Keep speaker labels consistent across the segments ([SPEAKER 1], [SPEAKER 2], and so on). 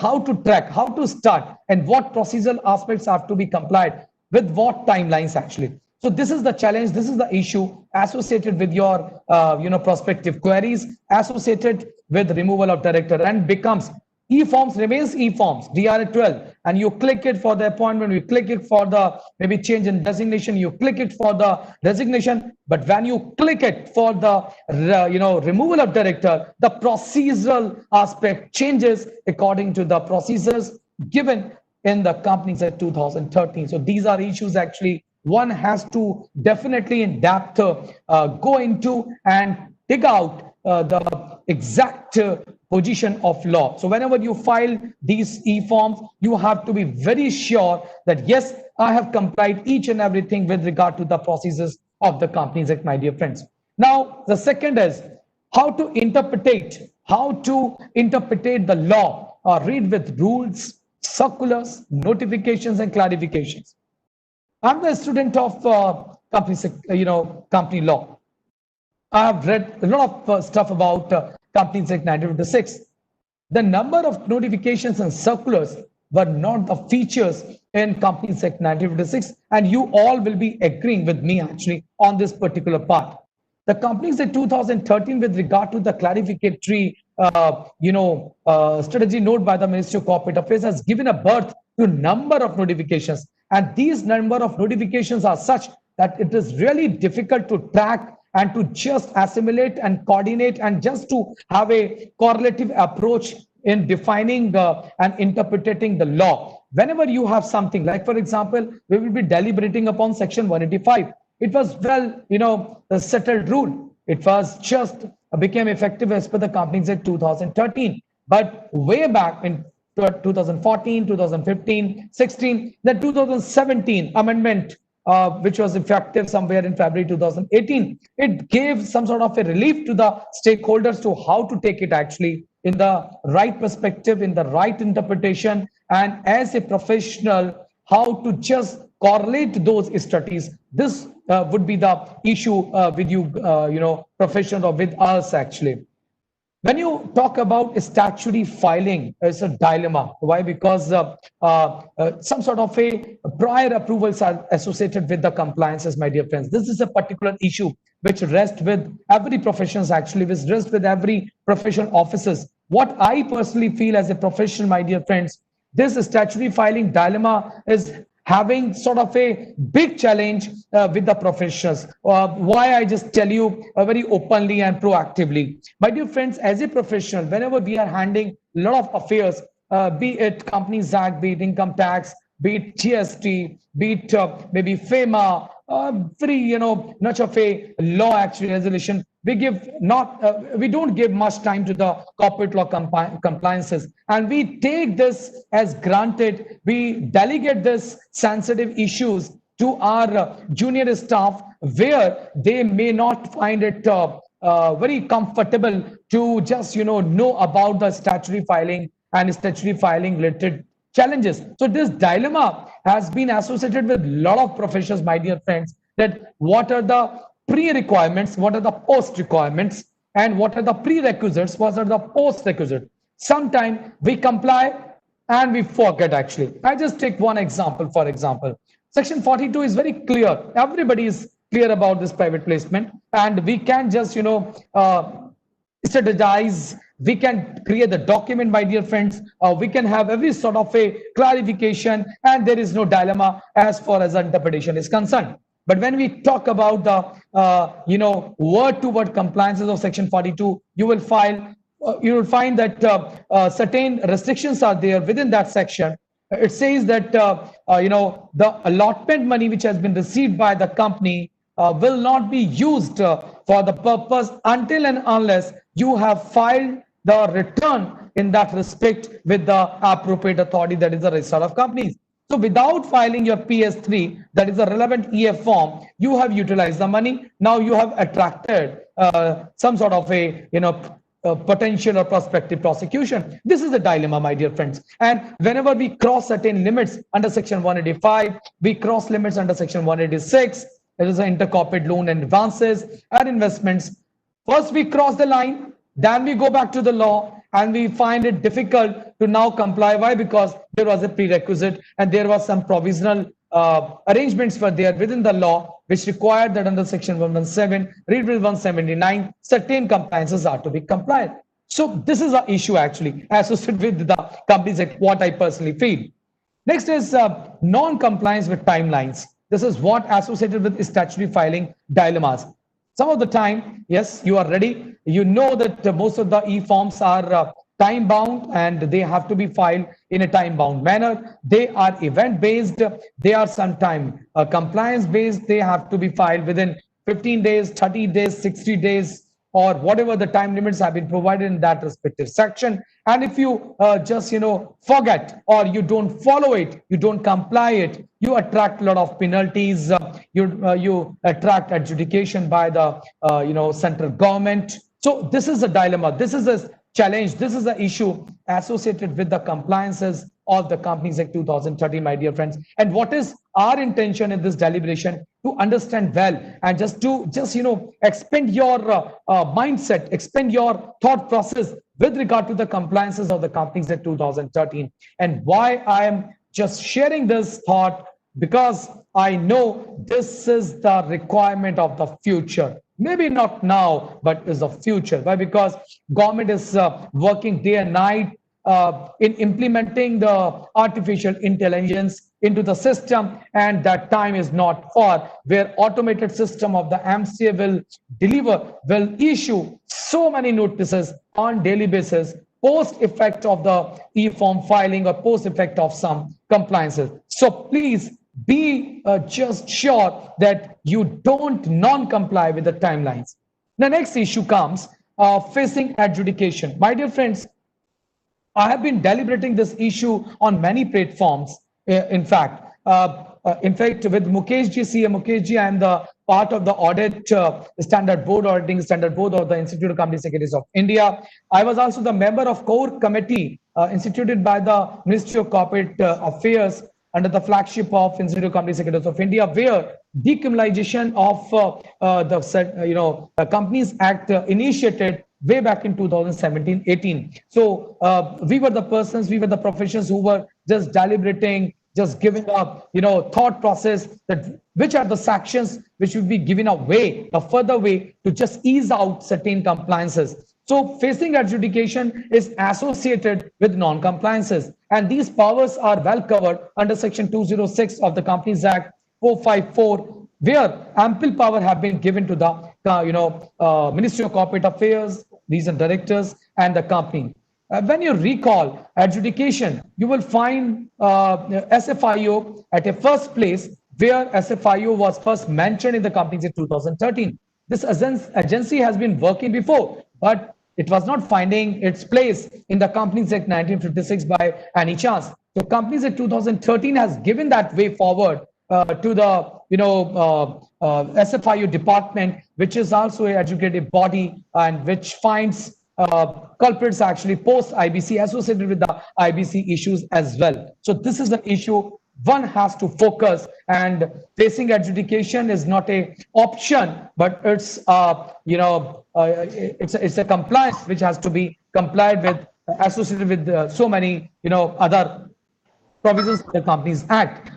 [SPEAKER 1] how to track, how to start, and what procedural aspects have to be complied with what timelines actually. So this is the challenge, this is the issue associated with your prospective queries associated with removal of director, and becomes e-forms remains e-forms DRA 12, and you click it for the appointment, you click it for the maybe change in designation, you click it for the resignation. But when you click it for the removal of director, the procedural aspect changes according to the procedures given in the Companies Act 2013. So these are issues actually one has to definitely in depth go into and dig out the exact position of law. So whenever you file these e-forms, you have to be very sure that yes, I have complied each and everything with regard to the procedures of the Companies Act, my dear friends. Now, the second is how to interpret the law, or read with rules, circulars, notifications, and clarifications. I'm a student of company law. I have read a lot of stuff about Companies Act 1956. The number of notifications and circulars were not the features in Companies Act 1956, and you all will be agreeing with me actually on this particular part. The Companies Act 2013 with regard to the clarificatory strategy note by the Ministry of Corporate Affairs has given a birth to a number of notifications, and these number of notifications are such that it is really difficult to track and to just assimilate and coordinate and just to have a correlative approach in defining and interpreting the law. Whenever you have something like, for example, we will be deliberating upon section 185. It was a settled rule. It was just became effective as per the Companies Act 2013. But way back in 2014, 2015, 16, the 2017 amendment, which was effective somewhere in February 2018, it gave some sort of a relief to the stakeholders to how to take it actually in the right perspective, in the right interpretation, and as a professional, how to just correlate those studies. This would be the issue with you, professional, or with us actually. When you talk about statutory filing, it's a dilemma. Why? Because some sort of a prior approvals are associated with the compliances, my dear friends. This is a particular issue which rests with every professions actually, which rests with every professional officers. What I personally feel as a professional, my dear friends, this statutory filing dilemma is having sort of a big challenge with the professionals. Why I just tell you very openly and proactively. My dear friends, as a professional, whenever we are handling a lot of affairs, be it Companies Act, be it income tax, be it GST, be it maybe FEMA, very much of a law actually resolution, we don't give much time to the corporate law compliances, and we take this as granted. We delegate this sensitive issues to our junior staff, where they may not find it very comfortable to just know about the statutory filing and statutory filing related challenges. So this dilemma has been associated with a lot of professions, my dear friends, that what are the pre-requirements, what are the post-requirements, and what are the prerequisites, what are the post-requisites. Sometimes we comply and we forget actually. I just take one example, for example. Section 42 is very clear. Everybody is clear about this private placement, and we can just, strategize. We can create the document, my dear friends. We can have every sort of a clarification, and there is no dilemma as far as interpretation is concerned. But when we talk about the word-to-word compliances of Section 42, you will find that certain restrictions are there within that section. It says that the allotment money which has been received by the company will not be used for the purpose until and unless you have filed the return in that respect with the appropriate authority, that is the Registrar of Companies. So without filing your PS3, that is a relevant EF form, you have utilized the money. Now you have attracted some sort of a potential or prospective prosecution. This is a dilemma, my dear friends. And whenever we cross certain limits under Section 185, we cross limits under Section 186. There is an intercorporate loan and advances and investments. First we cross the line, then we go back to the law, and we find it difficult to now comply. Why? Because there was a prerequisite and there was some provisional arrangements were there within the law which required that under section 117, read bill 179, certain compliances are to be complied. So this is an issue actually associated with the Companies Act, what I personally feel. Next is non-compliance with timelines. This is what associated with statutory filing dilemmas. Some of the time, yes, you are ready. You know that most of the e-forms are time bound and they have to be filed in a time bound manner. They are event based. They are sometimes compliance based. They have to be filed within 15 days, 30 days, 60 days, or whatever the time limits have been provided in that respective section. And if you just forget or you don't follow it, you don't comply it, you attract a lot of penalties. You attract adjudication by the central government. So this is a dilemma. This is a challenge. This is the issue associated with the compliances of the Companies Act 2013, my dear friends. And what is our intention in this deliberation? To understand well and just expend your mindset, expend your thought process with regard to the compliances of the Companies Act 2013. And why I am just sharing this thought, because I know this is the requirement of the future. Maybe not now, but is the future. Why? Because government is working day and night in implementing the artificial intelligence into the system, and that time is not far where automated system of the MCA will issue so many notices on daily basis post effect of the e-form filing or post effect of some compliances. So please be just sure that you don't non-comply with the timelines. The next issue comes facing adjudication. My dear friends, I have been deliberating this issue on many platforms. In fact, with Mukesh ji, CA Mukesh ji, I am the part of the audit standard board, auditing standard board of the Institute of Company Secretaries of India. I was also the member of core committee instituted by the Ministry of Corporate Affairs under the flagship of Institute of Company Secretaries of India, where decriminalization of the Companies Act initiated way back in 2017-18. So we were the persons, we were the professions who were just deliberating, just giving up, thought process that which are the sections which will be given a further way to just ease out certain compliances. So facing adjudication is associated with non-compliances, and these powers are well covered under Section 206 of the Companies Act 454, where ample power have been given to the Ministry of Corporate Affairs, regional directors, and the company. When you recall adjudication, you will find SFIO at a first place, where SFIO was first mentioned in the Companies in 2013. This agency has been working before, but it was not finding its place in the Companies Act 1956 by any chance. So Companies Act 2013 has given that way forward to the SFIO department, which is also an adjudicative body and which finds culprits actually post IBC associated with the IBC issues as well. So this is an issue one has to focus, and facing adjudication is not a option, but it's it's a compliance which has to be complied with, associated with so many other provisions of the Companies Act.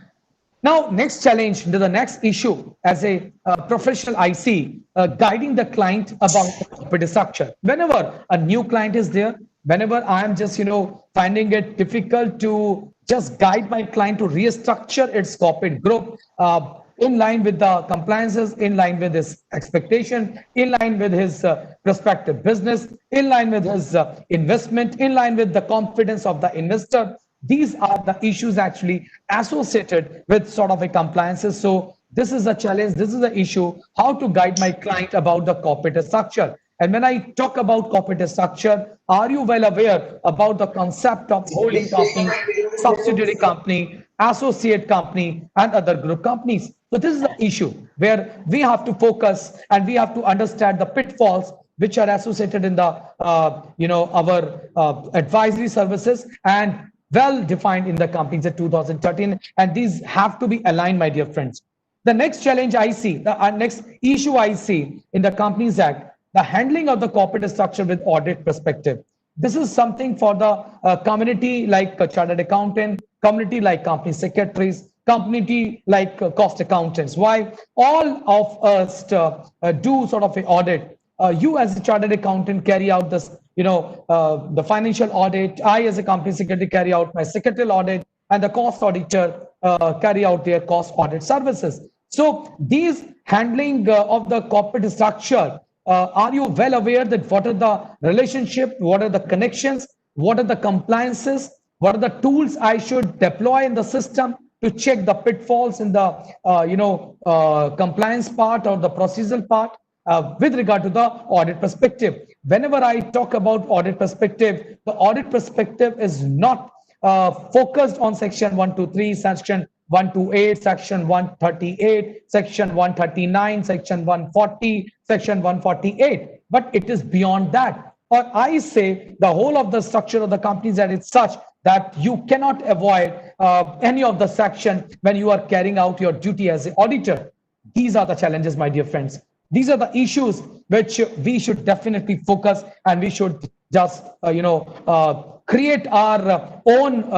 [SPEAKER 1] Now, next challenge to the next issue as a professional IC, guiding the client about the corporate structure. Whenever a new client is there, whenever I am just, finding it difficult to just guide my client to restructure its corporate group in line with the compliances, in line with his expectation, in line with his prospective business, in line with his investment, in line with the confidence of the investor. These are the issues actually associated with sort of a compliances. So this is a challenge. This is the issue, how to guide my client about the corporate structure. And when I talk about corporate structure, are you well aware about the concept of holding company, subsidiary company, associate company, and other group companies? So this is the issue where we have to focus and we have to understand the pitfalls which are associated in the our advisory services and well defined in the Companies Act 2013, and these have to be aligned, my dear friends. The next challenge I see, the next issue I see in the Companies Act, the handling of the corporate structure with audit perspective. This is something for the community like chartered accountant, community like company secretaries, community like cost accountants. Why? All of us do sort of an audit. You as a chartered accountant carry out this, the financial audit. I as a company secretary carry out my secretarial audit, and the cost auditor carry out their cost audit services. So these handling of the corporate structure, are you well aware that what are the relationship, what are the connections, what are the compliances, what are the tools I should deploy in the system to check the pitfalls in the compliance part or the procedural part with regard to the audit perspective. Whenever I talk about audit perspective, the audit perspective is not focused on section 123, section 128, section 138, section 139, section 140, section 148, but it is beyond that. Or I say the whole of the structure of the companies that it's such that you cannot avoid any of the section when you are carrying out your duty as an auditor. These are the challenges, my dear friends. These are the issues which we should definitely focus, and we should just create our own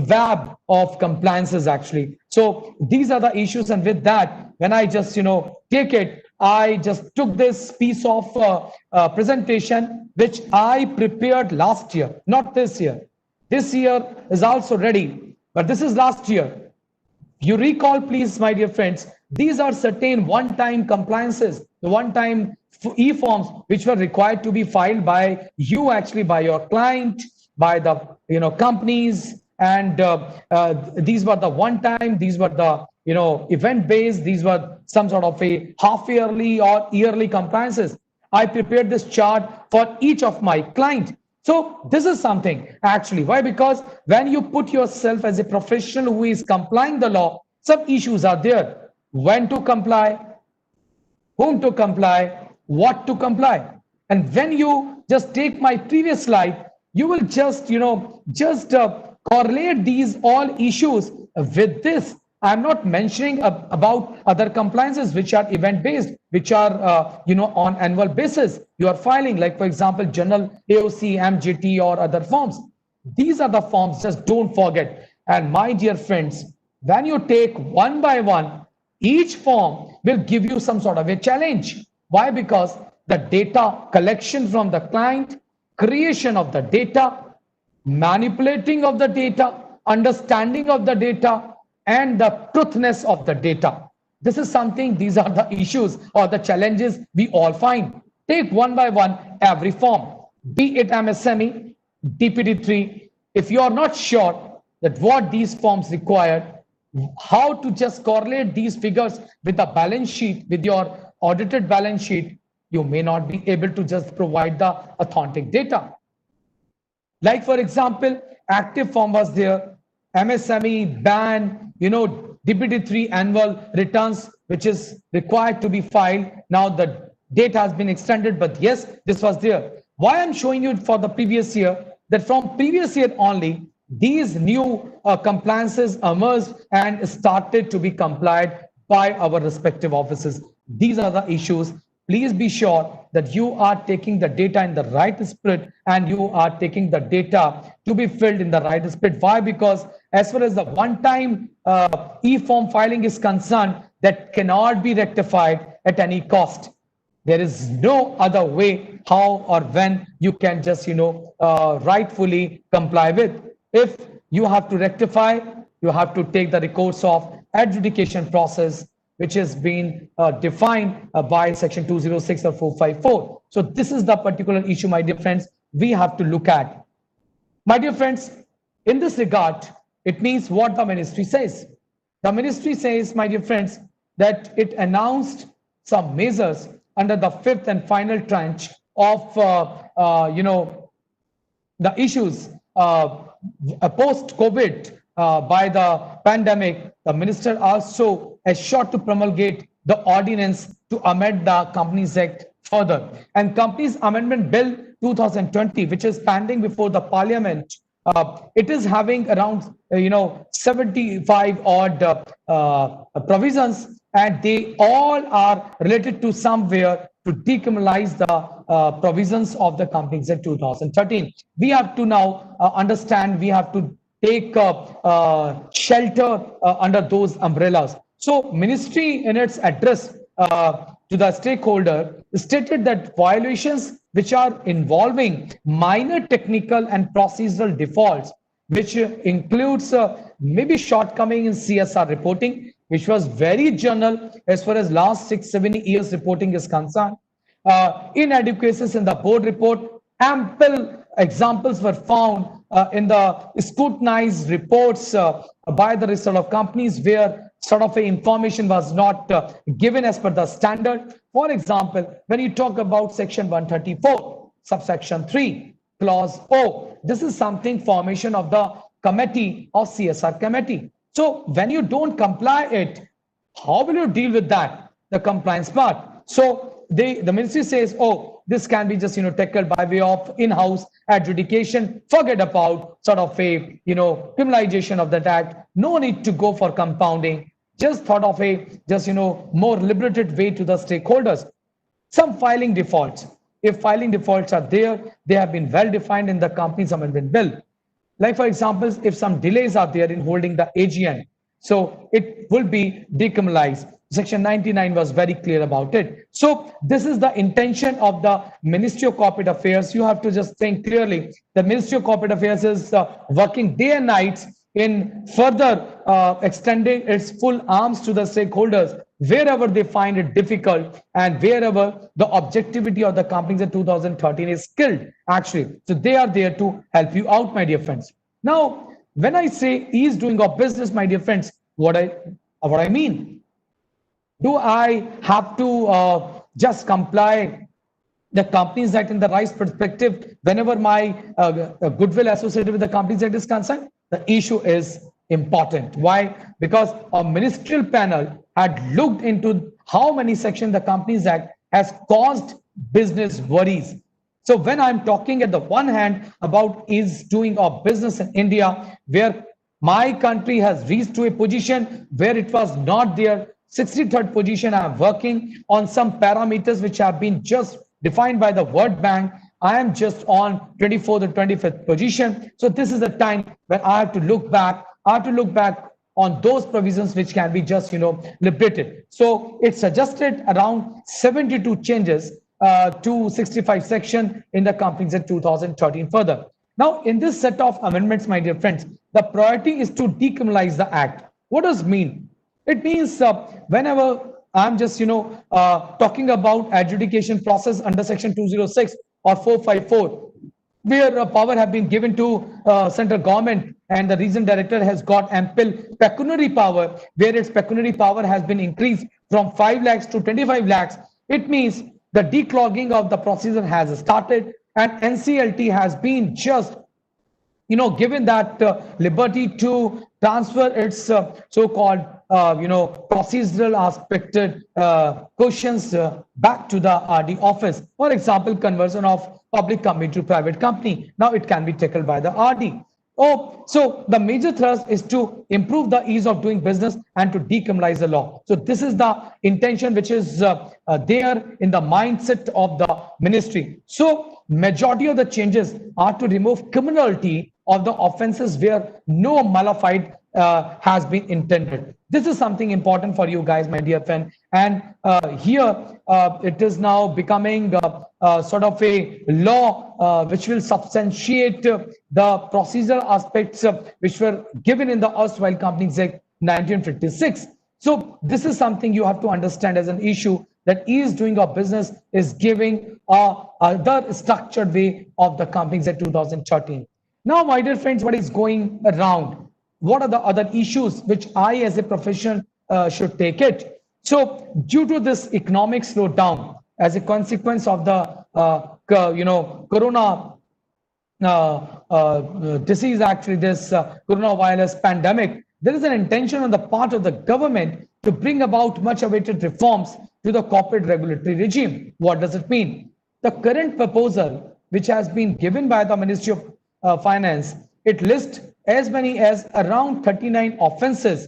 [SPEAKER 1] web of compliances actually. So these are the issues, and with that, when I just take it, I just took this piece of presentation which I prepared last year, not this year. This year is also ready, but this is last year. You recall, please, my dear friends, these are certain one-time compliances, the one-time e-forms which were required to be filed by you, actually by your client, by the companies, and these were the one-time, these were the event-based, these were some sort of a half-yearly or yearly compliances. I prepared this chart for each of my clients. So this is something actually. Why? Because when you put yourself as a professional who is complying the law, some issues are there. When to comply, whom to comply, what to comply. And when you just take my previous slide, you will just, correlate these all issues with this. I'm not mentioning about other compliances which are event-based, which are, on annual basis. You are filing, like, for example, general AOC, MJT, or other forms. These are the forms, just don't forget. And my dear friends, when you take one by one, each form will give you some sort of a challenge. Why? Because the data collection from the client, creation of the data, manipulating of the data, understanding of the data, and the truthness of the data. This is something, these are the issues or the challenges we all find. Take one by one every form, be it MSME, DPD3. If you are not sure that what these forms require, how to just correlate these figures with the balance sheet, with your audited balance sheet, you may not be able to just provide the authentic data. Like, for example, active form was there, MSME, ban, DPD3 annual returns, which is required to be filed. Now the date has been extended, but yes, this was there. Why I'm showing you for the previous year, that from previous year only, these new compliances emerged and started to be complied by our respective offices. These are the issues. Please be sure that you are taking the data in the right spirit, and you are taking the data to be filled in the right spirit. Why? Because as far as the one-time e-form filing is concerned, that cannot be rectified at any cost. There is no other way how or when you can just, rightfully comply with. If you have to rectify, you have to take the recourse of adjudication process, which has been defined by section 206 or 454. So this is the particular issue, my dear friends, we have to look at. My dear friends, in this regard, it means what the ministry says. The ministry says, my dear friends, that it announced some measures under the fifth and final tranche of, the issues post-COVID by the pandemic. The minister also assured to promulgate the ordinance to amend the Companies Act further. And Companies Amendment Bill 2020, which is pending before the Parliament, it is having around 75 odd provisions, and they all are related to somewhere to decriminalize the provisions of the Companies Act 2013. We have to now understand, we have to take shelter under those umbrellas. So ministry in its address to the stakeholder stated that violations which are involving minor technical and procedural defaults, which includes maybe shortcoming in CSR reporting, which was very general as far as last 6-7 years reporting is concerned. Inadequacies in the board report, ample examples were found in the scrutinized reports by the result of companies where sort of information was not given as per the standard. For example, when you talk about section 134, subsection 3, clause O, this is something formation of the committee or CSR committee. So when you don't comply it, how will you deal with that? The compliance part. So the ministry says, oh, this can be just tackled by way of in-house adjudication. Forget about sort of a criminalization of that act. No need to go for compounding. Just thought of a more liberated way to the stakeholders. Some filing defaults. If filing defaults are there, they have been well defined in the Companies Amendment Bill. Like for example, if some delays are there in holding the AGM, so it will be decriminalized. Section 99 was very clear about it. So this is the intention of the Ministry of Corporate Affairs. You have to just think clearly. The Ministry of Corporate Affairs is working day and night in further extending its full arms to the stakeholders wherever they find it difficult and wherever the objectivity of the Companies Act 2013 is killed, actually. So they are there to help you out, my dear friends. Now, when I say ease doing of business, my dear friends, what I mean, do I have to just comply the Companies Act in the right perspective whenever my goodwill associated with the Companies Act is concerned? The issue is important. Why? Because a ministerial panel had looked into how many sections the Companies Act has caused business worries. So when I'm talking at the one hand about ease doing of business in India, where my country has reached to a position where it was not there, 63rd position, I'm working on some parameters which have been just defined by the World Bank. I am just on 24th or 25th position. So this is the time when I have to look back. I have to look back on those provisions which can be just, liberated. So it suggested around 72 changes to 65 section in the Companies Act 2013 further. Now, in this set of amendments, my dear friends, the priority is to decriminalize the act. What does it mean? It means whenever I'm just, talking about adjudication process under section 206 or 454, where power have been given to central government and the region director has got ample pecuniary power, where its pecuniary power has been increased from 5 lakhs to 25 lakhs. It means the declogging of the procedure has started and NCLT has been just given that liberty to transfer its so-called procedural aspected questions back to the RD office. For example, conversion of public company to private company. Now it can be tackled by the RD. Oh, so the major thrust is to improve the ease of doing business and to decriminalize the law. So this is the intention which is there in the mindset of the ministry. So majority of the changes are to remove criminality of the offenses where no malified has been intended. This is something important for you guys, my dear friend. And here it is now becoming sort of a law which will substantiate the procedural aspects which were given in the erstwhile Companies Act 1956. So this is something you have to understand as an issue, that ease doing of business is giving other structured way of the Companies Act 2013. Now, my dear friends, what is going around? What are the other issues which I as a professional should take it? So due to this economic slowdown as a consequence of the corona disease, actually this coronavirus pandemic, there is an intention on the part of the government to bring about much awaited reforms to the corporate regulatory regime. What does it mean? The current proposal, which has been given by the Ministry of Finance, it lists as many as around 39 offenses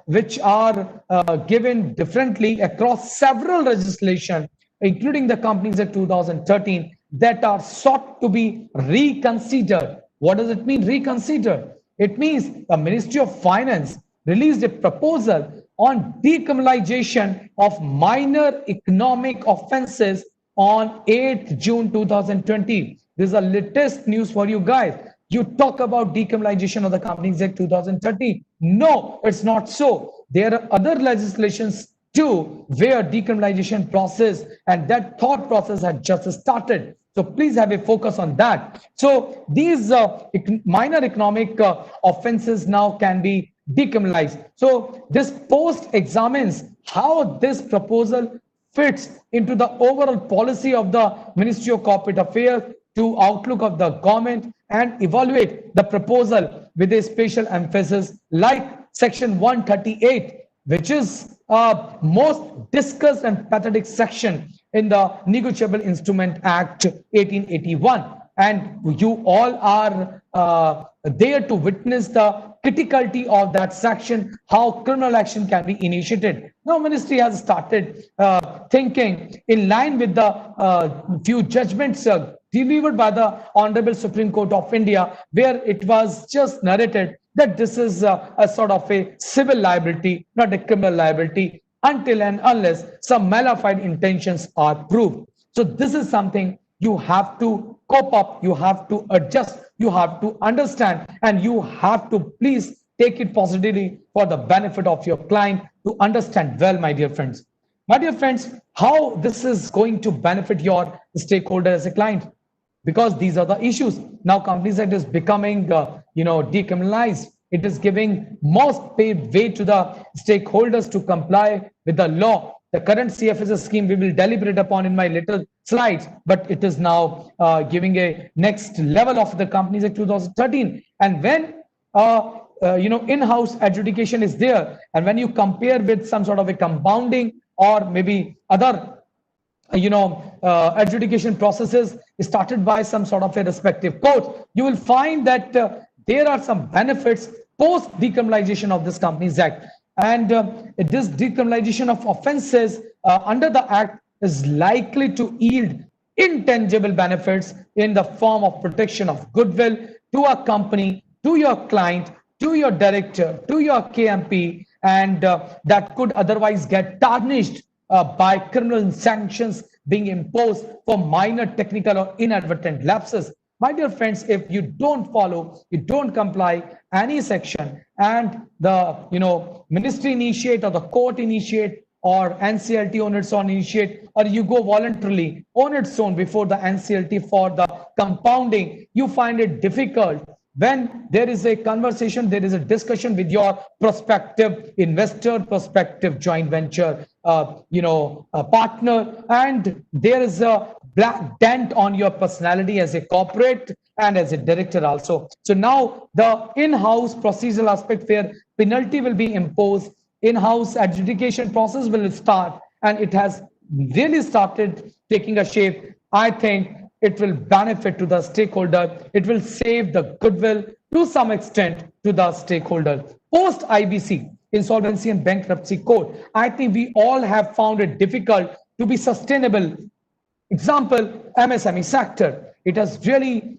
[SPEAKER 1] which are given differently across several legislation including the Companies Act 2013, that are sought to be reconsidered. What does it mean, reconsider? It means the Ministry of Finance released a proposal on decriminalization of minor economic offenses on 8th June 2020. This is the latest news for you guys. You talk about decriminalization of the Companies Act 2013. No, it's not so. There are other legislations too where decriminalization process and that thought process had just started. So please have a focus on that. So these minor economic offenses now can be decriminalized. So this post examines how this proposal fits into the overall policy of the Ministry of Corporate Affairs to outlook of the government and evaluate the proposal with a special emphasis like Section 138, which is most discussed and pathetic section in the Negotiable Instrument Act 1881. And you all are there to witness the criticality of that section, how criminal action can be initiated. Now, Ministry has started thinking in line with the few judgments delivered by the Honorable Supreme Court of India, where it was just narrated that this is a sort of a civil liability, not a criminal liability, until and unless some malafide intentions are proved. So this is something you have to cope up, you have to adjust, you have to understand, and you have to please take it positively for the benefit of your client to understand well, my dear friends. My dear friends, how this is going to benefit your stakeholder as a client? Because these are the issues. Now, Companies Act is becoming, decriminalized. It is giving most paid way to the stakeholders to comply with the law. The current Cfss scheme we will deliberate upon in my little slides, but it is now giving a next level of the Companies Act 2013. And when in-house adjudication is there, and when you compare with some sort of a compounding or maybe other adjudication processes started by some sort of a respective court, you will find that there are some benefits post decriminalization of this Companies Act. And this decriminalization of offenses under the Act is likely to yield intangible benefits in the form of protection of goodwill to a company, to your client, to your director, to your KMP, and that could otherwise get tarnished by criminal sanctions being imposed for minor technical or inadvertent lapses. My dear friends, if you don't follow, you don't comply any section, and the ministry initiate or the court initiate or NCLT on its own initiate, or you go voluntarily on its own before the NCLT for the compounding, you find it difficult when there is a conversation, there is a discussion with your prospective investor, prospective joint venture, partner, and there is a black dent on your personality as a corporate and as a director also. So now the in-house procedural aspect where penalty will be imposed, in-house adjudication process will start, and it has really started taking a shape. I think it will benefit to the stakeholder. It will save the goodwill to some extent to the stakeholder. Post IBC, Insolvency and Bankruptcy Code, I think we all have found it difficult to be sustainable. Example, MSME sector. It has really,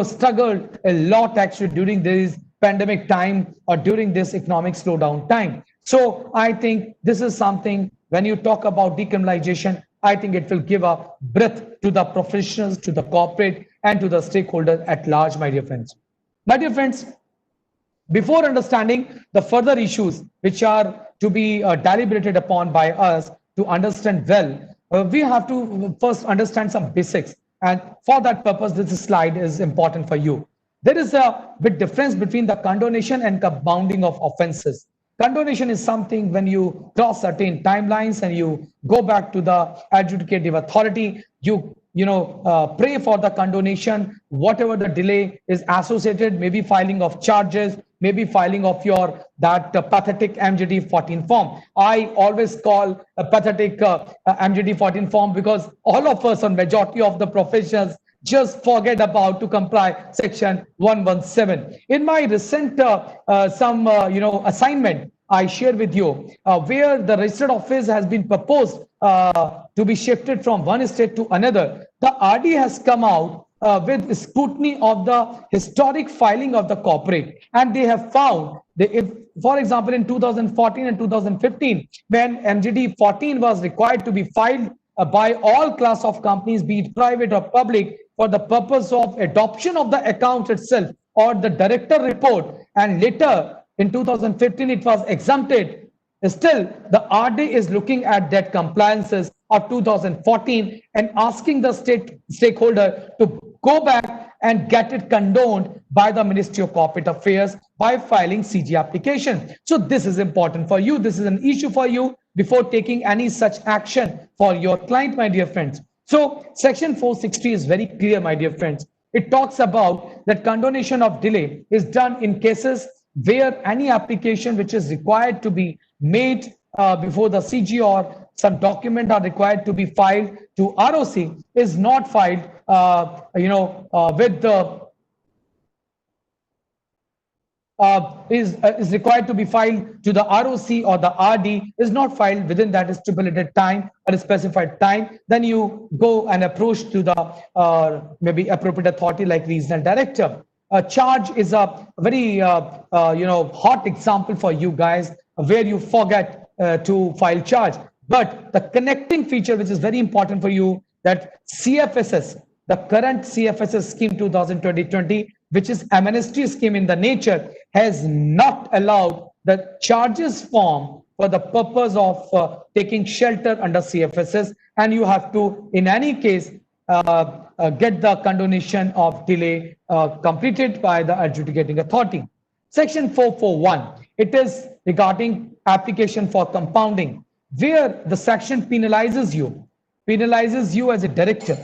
[SPEAKER 1] struggled a lot actually during this pandemic time or during this economic slowdown time. So I think this is something, when you talk about decriminalization, I think it will give a breath to the professionals, to the corporate, and to the stakeholders at large, my dear friends. My dear friends, before understanding the further issues which are to be deliberated upon by us to understand well, we have to first understand some basics. And for that purpose, this slide is important for you. There is a big difference between the condonation and compounding of offenses. Condonation is something when you cross certain timelines and you go back to the adjudicative authority, you pray for the condonation, whatever the delay is associated, maybe filing of charges, maybe filing of your pathetic MJD 14 form. I always call a pathetic MJD 14 form because all of us, or majority of the professionals, just forget about to comply section 117. In my recent assignment, I shared with you where the registered office has been proposed to be shifted from one state to another, the RD has come out with scrutiny of the historic filing of the corporate, and they have found that if, for example, in 2014 and 2015, when MGD 14 was required to be filed by all class of companies, be it private or public, for the purpose of adoption of the account itself or the director report, and later in 2015 it was exempted. Still, the RD is looking at that compliances of 2014 and asking the stakeholder to go back and get it condoned by the Ministry of Corporate Affairs by filing CG application. So this is important for you. This is an issue for you before taking any such action for your client, my dear friends. So section 460 is very clear, my dear friends. It talks about that condonation of delay is done in cases where any application which is required to be made before the CG or some document are required to be filed to ROC is not filed, with the is required to be filed to the ROC or the RD is not filed within that stipulated time or a specified time, then you go and approach to the maybe appropriate authority like regional director. Charge is a very hot example for you guys where you forget to file charge. But the connecting feature, which is very important for you, that CFSS, the current CFSS scheme 2020, which is amnesty scheme in the nature, has not allowed the charges form for the purpose of taking shelter under CFSS, and you have to, in any case, get the condonation of delay completed by the adjudicating authority. Section 441, it is regarding application for compounding, where the section penalizes you as a director,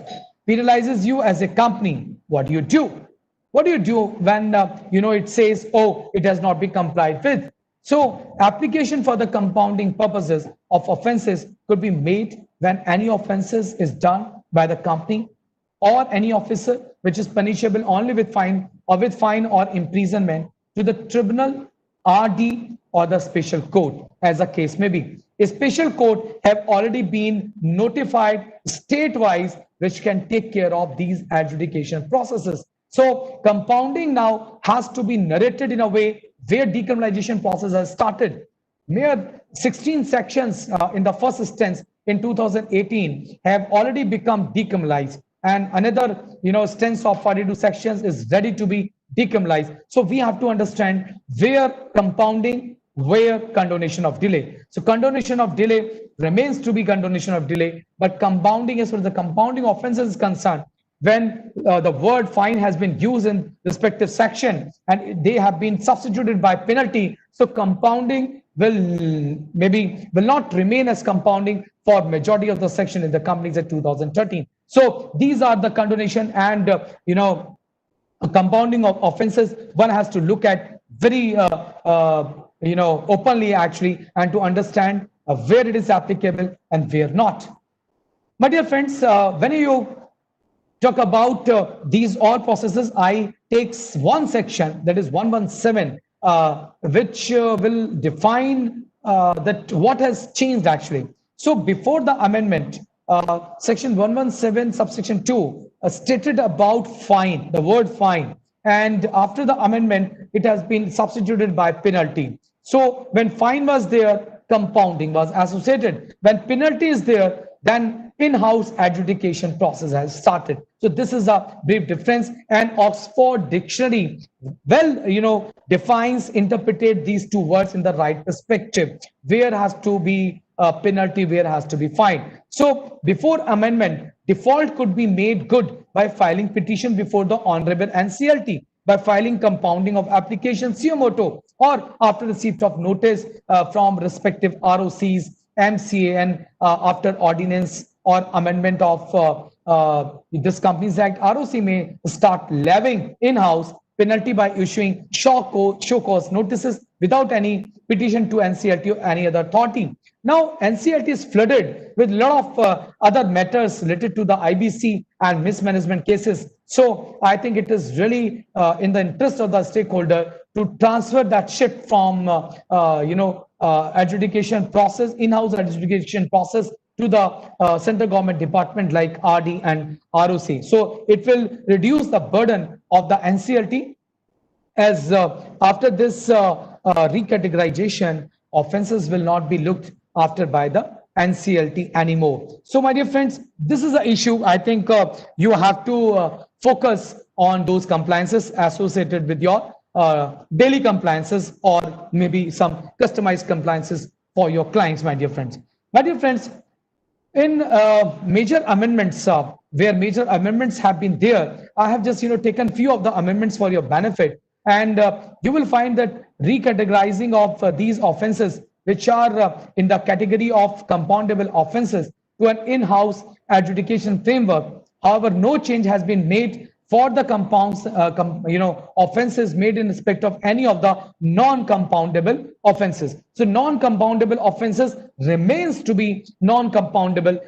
[SPEAKER 1] penalizes you as a company. What do you do? What do you do when it says, oh, it has not been complied with? So application for the compounding purposes of offenses could be made when any offenses is done by the company or any officer, which is punishable only with fine or imprisonment to the tribunal, RD, or the special court, as the case may be. A special court have already been notified state-wise, which can take care of these adjudication processes. So compounding now has to be narrated in a way where decriminalization process has started. Mere 16 sections in the first instance in 2018 have already become decriminalized, and another stance of 42 sections is ready to be decriminalized. So we have to understand where compounding, where condonation of delay. So condonation of delay remains to be condonation of delay, but compounding, as far as the compounding offenses is concerned, when the word fine has been used in respective section and they have been substituted by penalty, so compounding will not remain as compounding for majority of the section in the companies at 2013. So these are the condonation and compounding of offenses. One has to look at very openly actually, and to understand where it is applicable and where not. My dear friends, when you talk about these all processes, I take one section, that is 117, which will define that what has changed actually. So before the amendment, section 117 subsection 2 stated about fine, the word fine, and after the amendment it has been substituted by penalty. So when fine was there, compounding was associated. When penalty is there, then in-house adjudication process has started. So this is a brief difference, and Oxford Dictionary defines, interpreted these two words in the right perspective. Where has to be penalty, where has to be fine. So before amendment, default could be made good by filing petition before the Honorable NCLT, by filing compounding of application suo motu, or after receipt of notice from respective ROCs, MCA, and after ordinance or amendment of this Companies Act, ROC may start levying in-house penalty by issuing show cause notices without any petition to NCLT or any other authority. Now, NCLT is flooded with a lot of other matters related to the IBC and mismanagement cases. So I think it is really in the interest of the stakeholder to transfer that shift from adjudication process, in-house adjudication process, to the central government department like RD and ROC. So it will reduce the burden of the NCLT, as after this recategorization, offenses will not be looked after by the NCLT anymore. So my dear friends, this is the issue. I think you have to focus on those compliances associated with your daily compliances, or maybe some customized compliances for your clients, my dear friends. My dear friends, in major amendments, where major amendments have been there, I have just taken few of the amendments for your benefit, and you will find that recategorizing of these offenses, which are in the category of compoundable offenses, to an in-house adjudication framework. However, no change has been made for the compounds, offenses made in respect of any of the non-compoundable offenses. So non-compoundable offenses remains to be non-compoundable.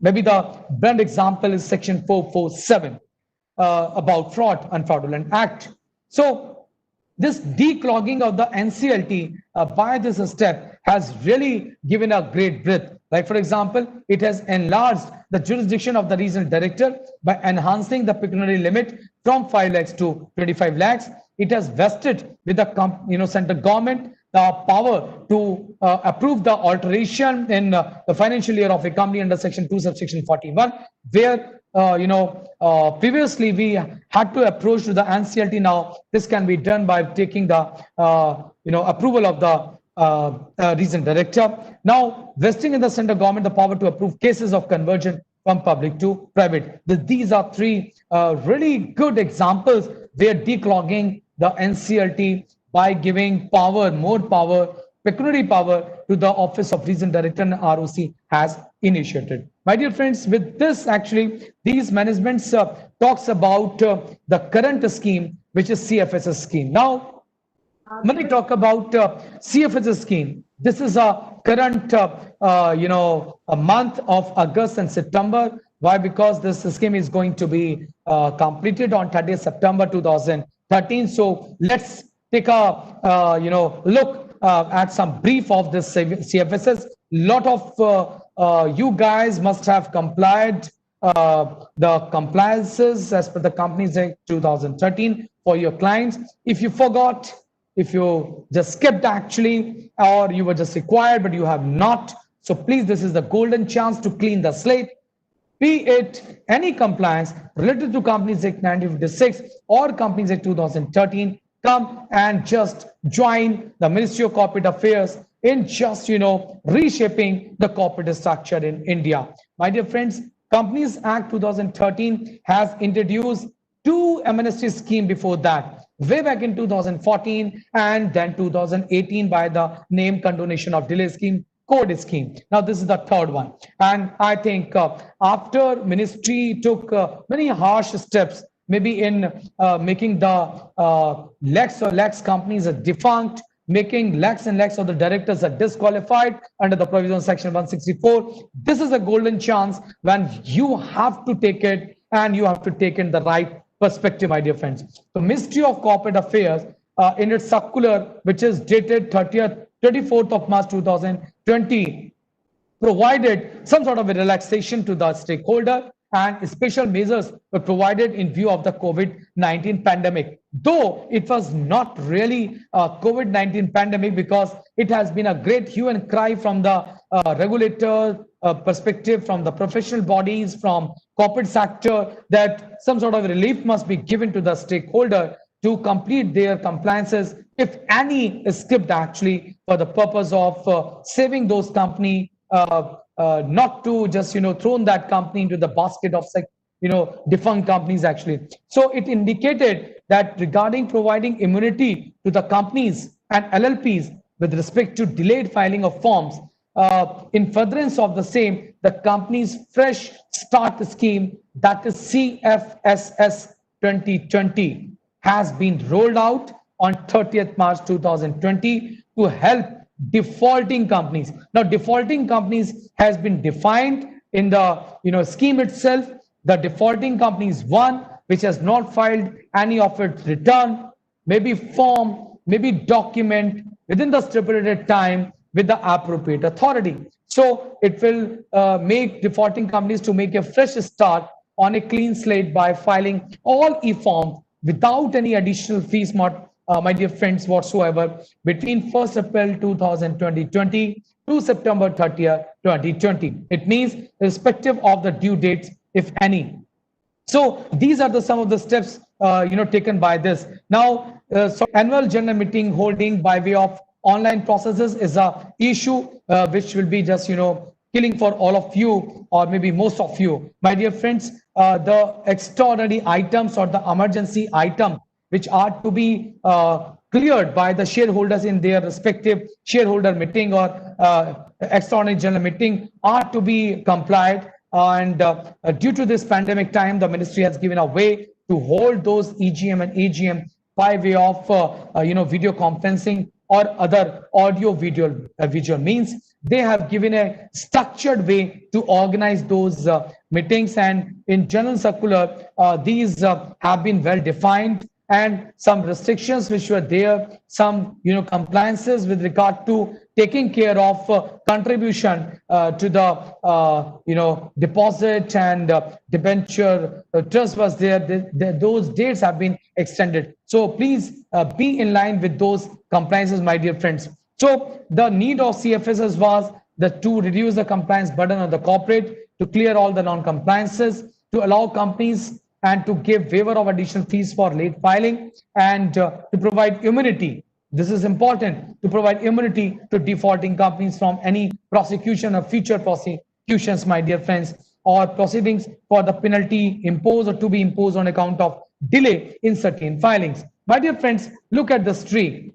[SPEAKER 1] Maybe the brand example is section 447 about fraud and fraudulent act. So this declogging of the NCLT by this step has really given a great breadth. Like, for example, it has enlarged the jurisdiction of the regional director by enhancing the pecuniary limit from 5 lakhs to 25 lakhs. It has vested with the central government the power to approve the alteration in the financial year of a company under section 2 subsection 41, where previously we had to approach to the NCLT. Now this can be done by taking the approval of the regional director. Now vesting in the central government the power to approve cases of conversion from public to private. These are three really good examples where declogging the NCLT by giving power, more power, pecuniary power to the Office of Regional Director and ROC has initiated. My dear friends, with this, actually, these managements talks about the current scheme, which is Cfss scheme. Now, when we talk about Cfss scheme, this is a current, a month of August and September. Why? Because this scheme is going to be completed on 30th September 2013. So let's take a look at some brief of this CFSS. Lot of you guys must have complied the compliances as per the Companies Act 2013 for your clients. If you forgot, if you just skipped actually, or you were just required but you have not, so please, this is the golden chance to clean the slate. Be it any compliance related to Companies Act 1956 or Companies Act 2013, come and just join the Ministry of Corporate Affairs in just, reshaping the corporate structure in India. My dear friends, Companies Act 2013 has introduced two amnesty schemes before that, way back in 2014 and then 2018 by the name Condonation of Delay Scheme, Code Scheme. Now this is the third one, and I think after ministry took many harsh steps, maybe in making the lakhs companies defunct, making lakhs and lakhs of the directors are disqualified under the provision of section 164. This is a golden chance when you have to take it, and you have to take in the right perspective, my dear friends. The Ministry of Corporate Affairs, in its circular, which is dated 24th of March 2020, provided some sort of a relaxation to the stakeholder, and special measures were provided in view of the COVID-19 pandemic. Though it was not really a COVID-19 pandemic, because it has been a great hue and cry from the regulator perspective, from the professional bodies, from corporate sector, that some sort of relief must be given to the stakeholder to complete their compliances, if any is skipped actually, for the purpose of saving those company, not to just thrown that company into the basket of defunct companies actually. So it indicated that regarding providing immunity to the companies and LLPs with respect to delayed filing of forms, in furtherance of the same, the company's fresh start scheme, that is CFSS 2020, has been rolled out on 30th March 2020 to help defaulting companies. Now, defaulting companies has been defined in the scheme itself. The defaulting company is one which has not filed any of its return, maybe form, maybe document within the stipulated time with the appropriate authority. So it will make defaulting companies to make a fresh start on a clean slate by filing all e-forms without any additional fees, my dear friends, whatsoever, between 1st April 2020 to September 30th, 2020. It means irrespective of the due dates, if any. So these are some of the steps taken by this. Now, so annual general meeting holding by way of online processes is a issue which will be just killing for all of you, or maybe most of you, my dear friends. The extraordinary items or the emergency item which are to be cleared by the shareholders in their respective shareholder meeting or extraordinary general meeting are to be complied. And due to this pandemic time, the ministry has given a way to hold those EGM and AGM by way of video conferencing or other audio visual means. They have given a structured way to organize those meetings, and in general circular, these have been well defined, and some restrictions which were there, some compliances with regard to taking care of contribution to the deposit and debenture trust was there. Those dates have been extended. So please be in line with those compliances, my dear friends. So the need of CFSs was to reduce the compliance burden on the corporate, to clear all the non-compliances, to allow companies and to give waiver of additional fees for late filing, and to provide immunity. This is important, to provide immunity to defaulting companies from any prosecution or future prosecutions, my dear friends, or proceedings for the penalty imposed or to be imposed on account of delay in certain filings. My dear friends, look at this tree.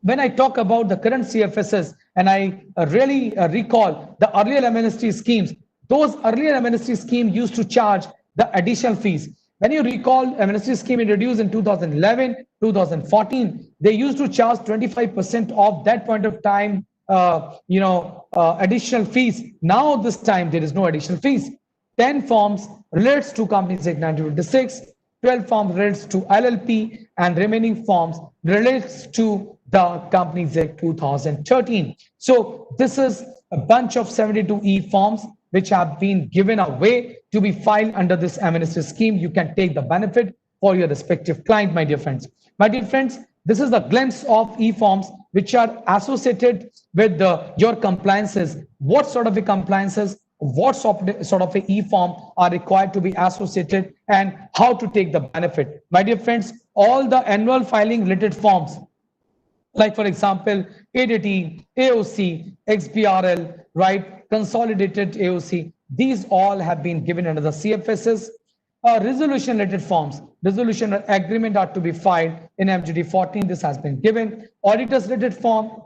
[SPEAKER 1] When I talk about the current CFSs, and I really recall the earlier amnesty schemes, those earlier amnesty schemes used to charge the additional fees. When you recall, amnesty scheme introduced in 2011, 2014, they used to charge 25% of that point of time, additional fees. Now this time there is no additional fees. 10 forms relates to Companies Act 1956, 12 forms relates to LLP, and remaining forms relates to the Companies Act 2013. So this is a bunch of 72E forms which have been given away to be filed under this amnesty scheme. You can take the benefit for your respective client, my dear friends. My dear friends, this is the glimpse of e-forms which are associated with your compliances. What sort of a compliances, what sort of a e-form are required to be associated, and how to take the benefit. My dear friends, all the annual filing related forms, like for example, ADT, AOC, XBRL, right, consolidated AOC, these all have been given under the CFSs. Resolution related forms, resolution or agreement are to be filed in MGD 14. This has been given. Auditors related form,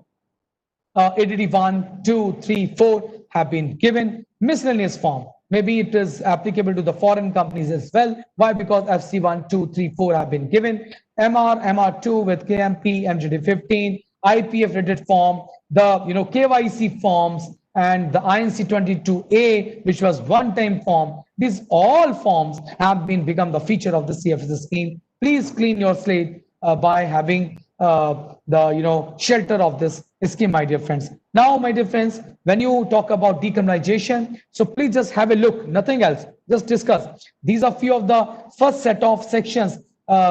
[SPEAKER 1] ADD 1, 2, 3, 4 have been given. Miscellaneous form, maybe it is applicable to the foreign companies as well. Why? Because FC 1, 2, 3, 4 have been given. MR, MR2 with KMP, MGD 15, IPF related form, the KYC forms, and the INC 22A, which was one-time form. These all forms have become the feature of the CFS scheme. Please clean your slate by having the shelter of this scheme, my dear friends. Now, my dear friends, when you talk about decriminalization, so please just have a look, nothing else, just discuss. These are few of the first set of sections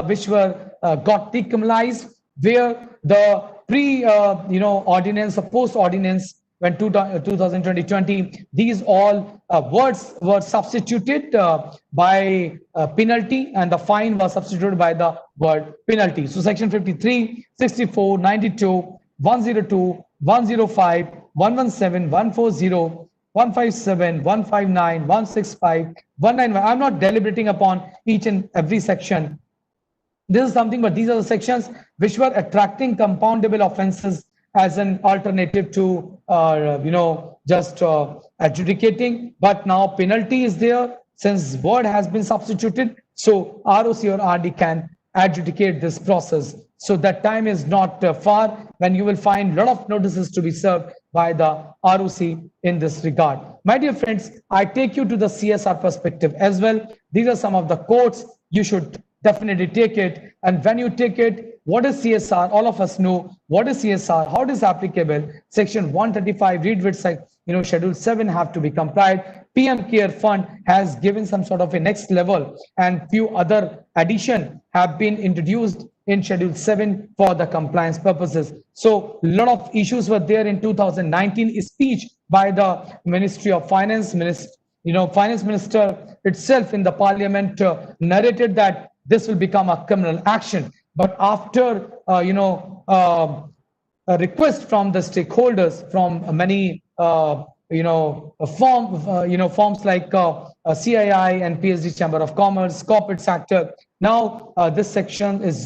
[SPEAKER 1] which were got decriminalized, where the ordinance, the post ordinance, when 2020, these all words were substituted by penalty, and the fine was substituted by the word penalty. So section 53, 64, 92, 102, 105, 117, 140, 157, 159, 165, 191. I'm not deliberating upon each and every section. This is something, but these are the sections which were attracting compoundable offenses as an alternative to just adjudicating. But now penalty is there, since word has been substituted, so ROC or RD can adjudicate this process. So that time is not far when you will find a lot of notices to be served by the ROC in this regard. My dear friends, I take you to the CSR perspective as well. These are some of the quotes you should definitely take it. And when you take it, what is CSR? All of us know what is CSR, how it is applicable. Section 135, read with Schedule 7 have to be complied. PM Care Fund has given some sort of a next level, and few other addition have been introduced in Schedule 7 for the compliance purposes. So a lot of issues were there in 2019 speech by the Ministry of Finance. Finance Minister itself in the Parliament narrated that this will become a criminal action. But after a request from the stakeholders, from many forms like CII and PSD Chamber of Commerce, corporate sector. Now this section is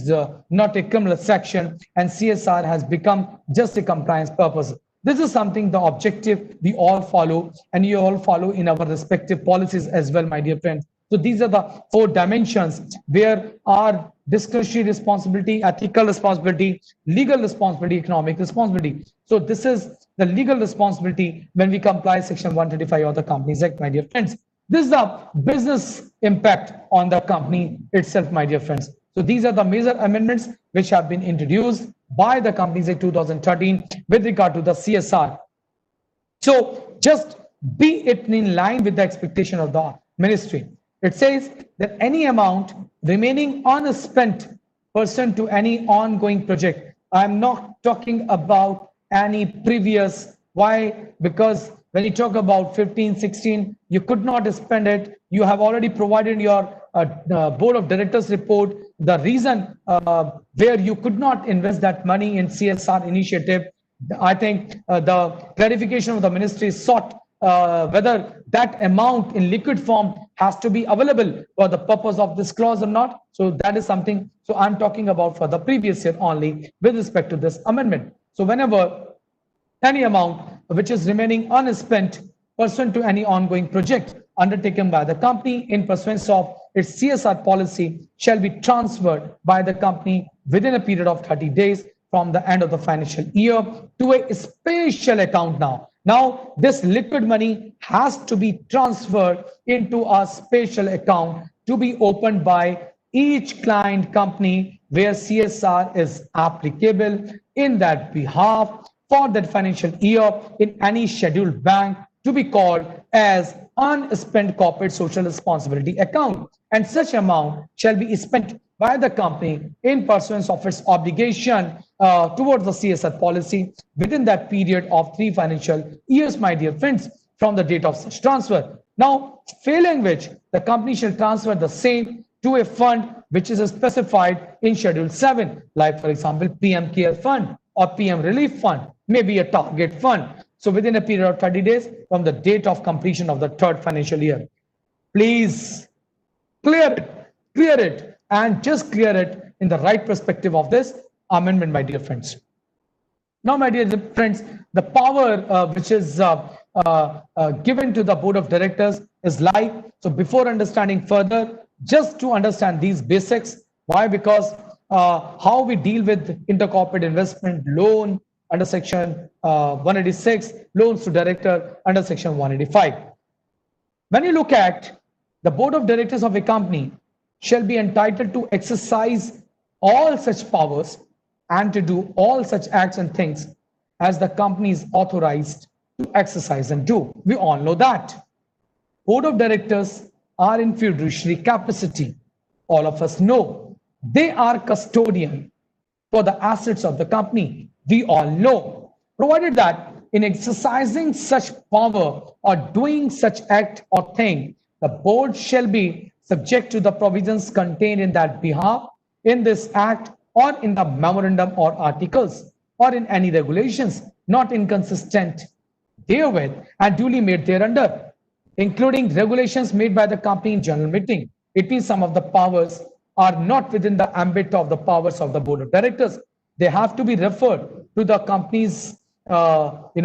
[SPEAKER 1] not a criminal section, and CSR has become just a compliance purpose. This is something, the objective we all follow, and you all follow in our respective policies as well, my dear friends. So these are the 4 dimensions where our discretionary responsibility, ethical responsibility, legal responsibility, economic responsibility. So this is the legal responsibility when we comply Section 135 of the Companies Act, my dear friends. This is the business impact on the company itself, my dear friends. So these are the major amendments which have been introduced by the Companies Act 2013 with regard to the CSR. So just be it in line with the expectation of the ministry. It says that any amount remaining unspent pursuant to any ongoing project. I'm not talking about any previous. Why? Because when you talk about 15, 16, you could not spend it. You have already provided your board of directors report. The reason where you could not invest that money in CSR initiative, I think the clarification of the ministry sought whether that amount in liquid form has to be available for the purpose of this clause or not. So that is something. So I'm talking about for the previous year only with respect to this amendment. So whenever any amount which is remaining unspent pursuant to any ongoing project undertaken by the company in pursuance of its CSR policy shall be transferred by the company within a period of 30 days from the end of the financial year to a special account now. Now, this liquid money has to be transferred into a special account to be opened by each client company where CSR is applicable in that behalf for that financial year in any scheduled bank to be called as unspent corporate social responsibility account. And such amount shall be spent by the company in pursuance of its obligation towards the CSR policy within that period of 3 financial years, my dear friends, from the date of such transfer. Now, failing which, the company shall transfer the same to a fund which is specified in Schedule 7, like, for example, PM Care Fund or PM Relief Fund, maybe a target fund. So within a period of 30 days from the date of completion of the 3rd financial year. Please clear it, and just clear it in the right perspective of this amendment, my dear friends. Now, my dear friends, the power which is given to the board of directors is live. So before understanding further, just to understand these basics. Why? Because how we deal with intercorporate investment loan under section 186, loans to director under section 185. When you look at the board of directors of a company shall be entitled to exercise all such powers and to do all such acts and things as the company is authorized to exercise and do. We all know that. Board of directors are in fiduciary capacity. All of us know. They are custodian for the assets of the company. We all know. Provided that in exercising such power or doing such act or thing, the board shall be subject to the provisions contained in that behalf, in this act, or in the memorandum or articles, or in any regulations not inconsistent therewith and duly made thereunder, including regulations made by the company in general meeting. It means some of the powers are not within the ambit of the powers of the board of directors. They have to be referred to the company's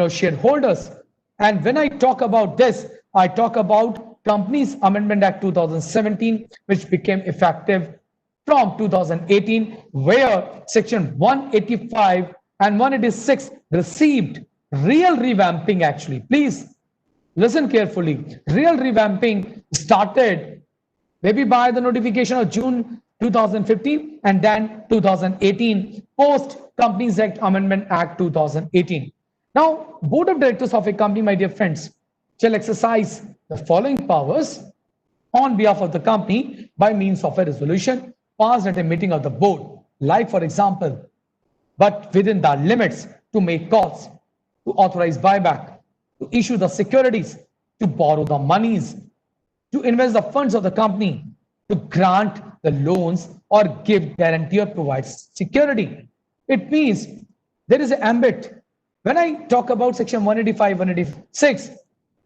[SPEAKER 1] shareholders. And when I talk about this, I talk about Companies Amendment Act 2017, which became effective from 2018, where section 185 and 186 received real revamping actually. Please listen carefully. Real revamping started maybe by the notification of June 2015, and then 2018, post Companies Act Amendment Act 2018. Now, board of directors of a company, my dear friends, shall exercise the following powers on behalf of the company by means of a resolution passed at a meeting of the board, like for example, but within the limits, to make calls, to authorize buyback, to issue the securities, to borrow the monies, to invest the funds of the company, to grant the loans or give guarantee or provide security. It means there is an ambit. When I talk about section 185, 186,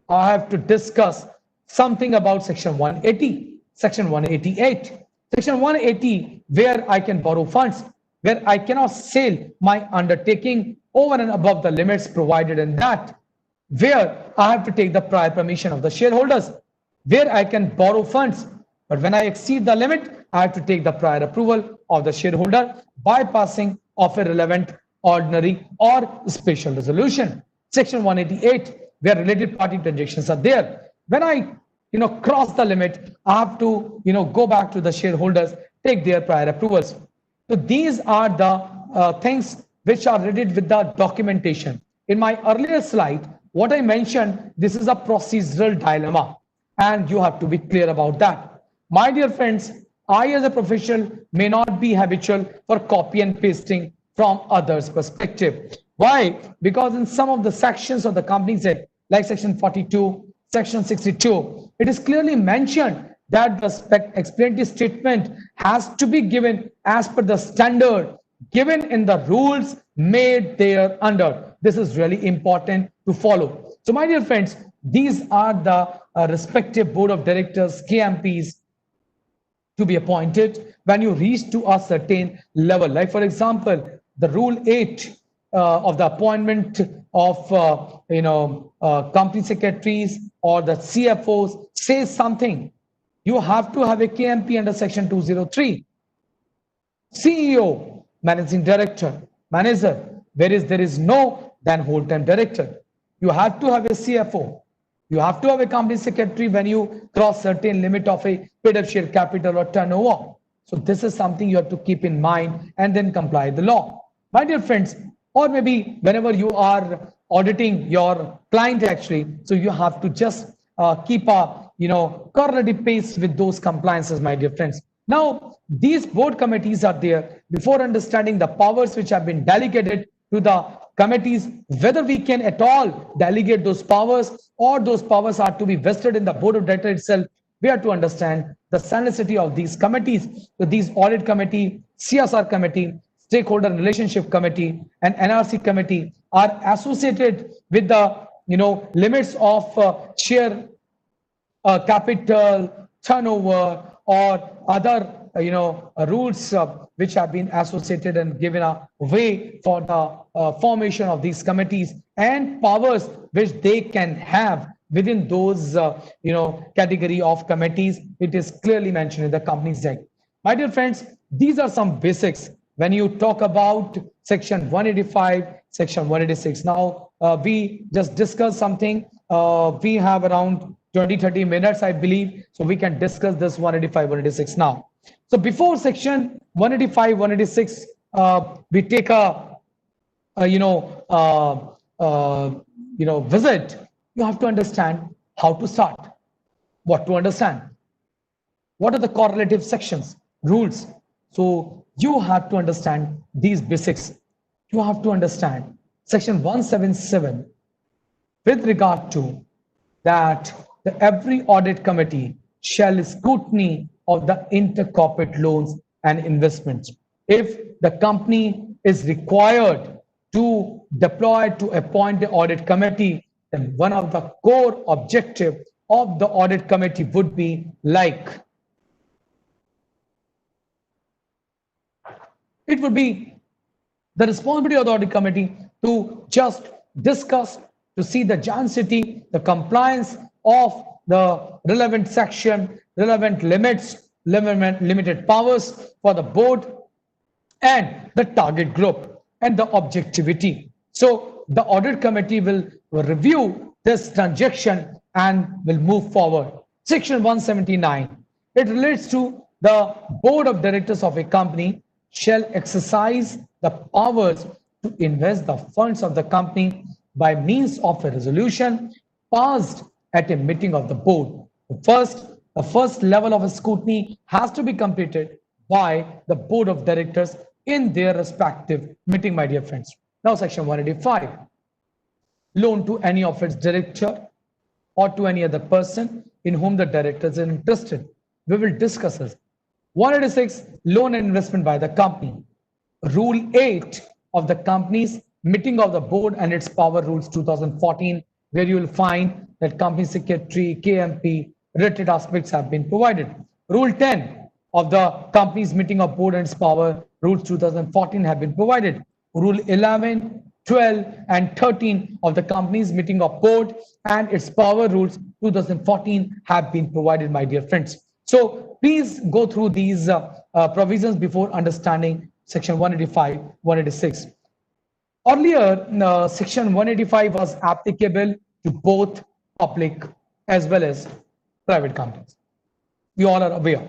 [SPEAKER 1] I have to discuss something about section 180, section 188. Section 180, where I can borrow funds, where I cannot sell my undertaking over and above the limits provided in that, where I have to take the prior permission of the shareholders, where I can borrow funds, but when I exceed the limit, I have to take the prior approval of the shareholder by passing of a relevant ordinary or special resolution. Section 188, where related party transactions are there. When I cross the limit, I have to go back to the shareholders, take their prior approvals. So these are the things which are related with the documentation. In my earlier slide, what I mentioned, this is a procedural dilemma, and you have to be clear about that. My dear friends, I as a professional may not be habitual for copy and pasting from others' perspective. Why? Because in some of the sections of the Companies Act, like section 42, section 62, it is clearly mentioned that the explanatory statement has to be given as per the standard given in the rules made there under. This is really important to follow. So my dear friends, these are the respective board of directors, KMPs, to be appointed when you reach to a certain level. Like for example, the rule 8 of the appointment of company secretaries or the CFOs says something. You have to have a KMP under section 203. CEO, managing director, manager, there is no then whole-time director. You have to have a CFO. You have to have a company secretary when you cross certain limit of a paid-up share capital or turnover. So this is something you have to keep in mind and then comply the law. My dear friends, or maybe whenever you are auditing your client actually, so you have to just keep a correlative pace with those compliances, my dear friends. Now, these board committees are there. Before understanding the powers which have been delegated to the committees, whether we can at all delegate those powers or those powers are to be vested in the board of directors itself, we have to understand the sanity of these committees. So these audit committee, CSR committee, stakeholder relationship committee, and NRC committee are associated with the limits of share capital, turnover, or other rules which have been associated and given a way for the formation of these committees and powers which they can have within those category of committees. It is clearly mentioned in the Companies Act. My dear friends, these are some basics when you talk about section 185, section 186. Now we just discussed something. We have around 20-30 minutes, I believe, so we can discuss this 185, 186 now. So before section 185, 186, we take a visit. You have to understand how to start, what to understand, what are the correlative sections, rules. So you have to understand these basics. You have to understand section 177 with regard to that every audit committee shall scrutiny of the intercorporate loans and investments. If the company is required to deploy to appoint the audit committee, then one of the core objectives of the audit committee would be like, it would be the responsibility of the audit committee to just discuss, to see the genuinity, the compliance of the relevant section, relevant limits, limited powers for the board and the target group and the objectivity. So the audit committee will review this transaction and will move forward. Section 179, it relates to The board of directors of a company shall exercise the powers to invest the funds of the company by means of a resolution passed at a meeting of the board. The first level of scrutiny has to be completed by the board of directors in their respective meeting, my dear friends. Now, section 185. Loan to any of its director or to any other person in whom the directors are interested. We will discuss this. 186, loan and investment by the company. Rule 8 of the company's meeting of the board and its power rules 2014, where you will find that company secretary, KMP, related aspects have been provided. Rule 10 of the company's meeting of board and its power rules 2014 have been provided. Rule 11, 12, and 13 of the company's meeting of board and its power rules 2014 have been provided, my dear friends. So please go through these provisions before understanding section 185, 186. Earlier, section 185 was applicable to both public as well as private companies. We all are aware.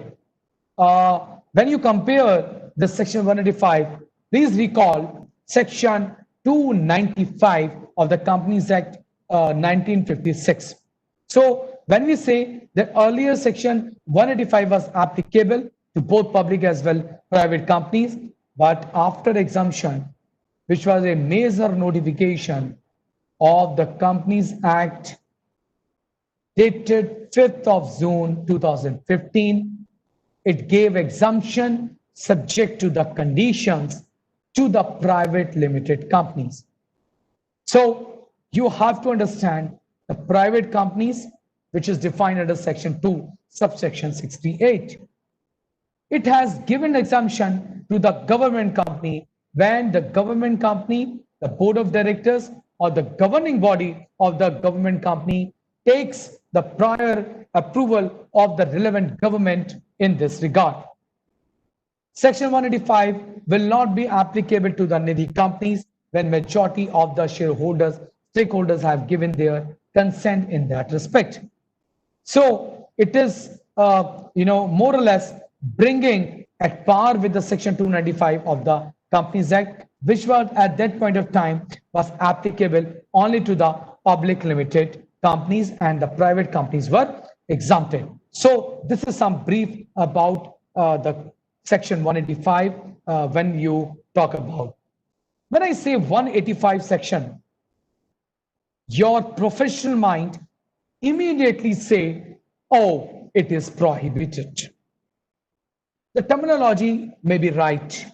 [SPEAKER 1] When you compare the section 185, please recall section 295 of the Companies Act 1956. So when we say that earlier section 185 was applicable to both public as well private companies, but after exemption, which was a major notification of the Companies Act dated 5th of June 2015, it gave exemption subject to the conditions to the private limited companies. So you have to understand the private companies, which is defined under section 2, subsection 68. It has given exemption to the government company when the government company, the board of directors, or the governing body of the government company takes the prior approval of the relevant government in this regard. Section 185 will not be applicable to the Nidhi companies when majority of the stakeholders have given their consent in that respect. So it is, more or less bringing at par with the section 295 of the Companies Act, which was at that point of time was applicable only to the public limited companies and the private companies were exempted. So this is some brief about the section 185 when you talk about. When I say 185 section, your professional mind immediately say, oh, it is prohibited. The terminology may be right,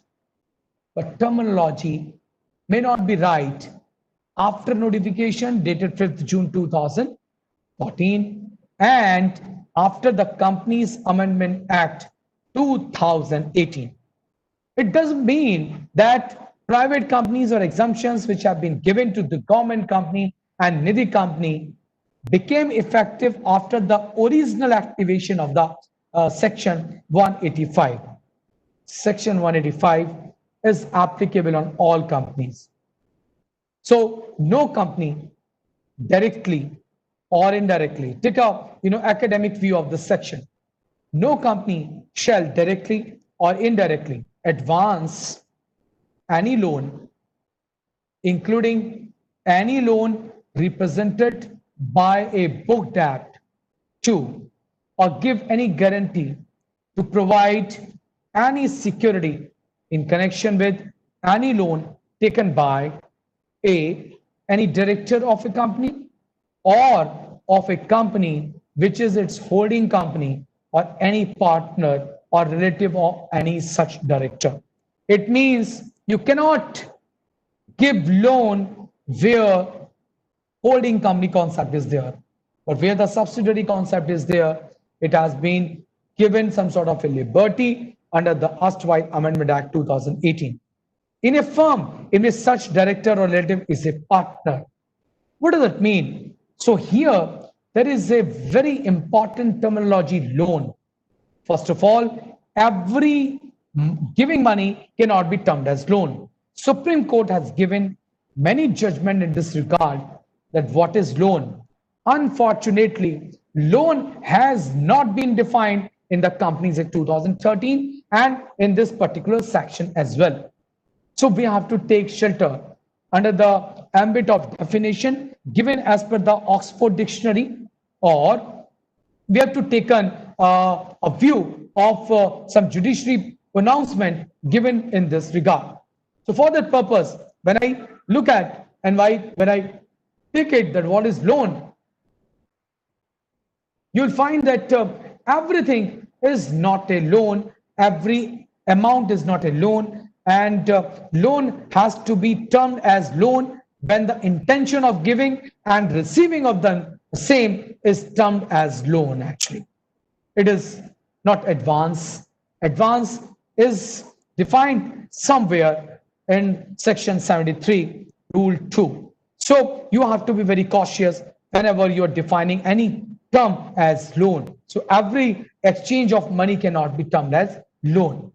[SPEAKER 1] but terminology may not be right after notification dated 5th June 2014 and after the Companies Amendment Act 2018. It doesn't mean that private companies or exemptions which have been given to the government company and Nidhi company became effective after the original activation of the section 185. Section 185 is applicable on all companies. So no company directly or indirectly, take a academic view of the section. No company shall directly or indirectly advance any loan, including any loan represented by a book debt to, or give any guarantee to provide any security in connection with any loan taken by any director of a company or of a company which is its holding company or any partner or relative of any such director. It means you cannot give loan where holding company concept is there, but where the subsidiary concept is there, it has been given some sort of a liberty under the erstwhile Amendment Act 2018. In a firm in which such director or relative is a partner. What does it mean? So here, there is a very important terminology, loan. First of all, every giving money cannot be termed as loan. Supreme Court has given many judgments in this regard that what is loan. Unfortunately, loan has not been defined in the Companies Act 2013 and in this particular section as well. So we have to take shelter under the ambit of definition given as per the Oxford Dictionary, or we have to take a view of some judiciary pronouncement given in this regard. So for that purpose, when I look at and when I take it that what is loan, you'll find that everything is not a loan, every amount is not a loan, and loan has to be termed as loan when the intention of giving and receiving of the same is termed as loan. Actually, it is not advance. Advance is defined somewhere in section 73, rule 2. So you have to be very cautious whenever you're defining any term as loan. So every exchange of money cannot be termed as loan.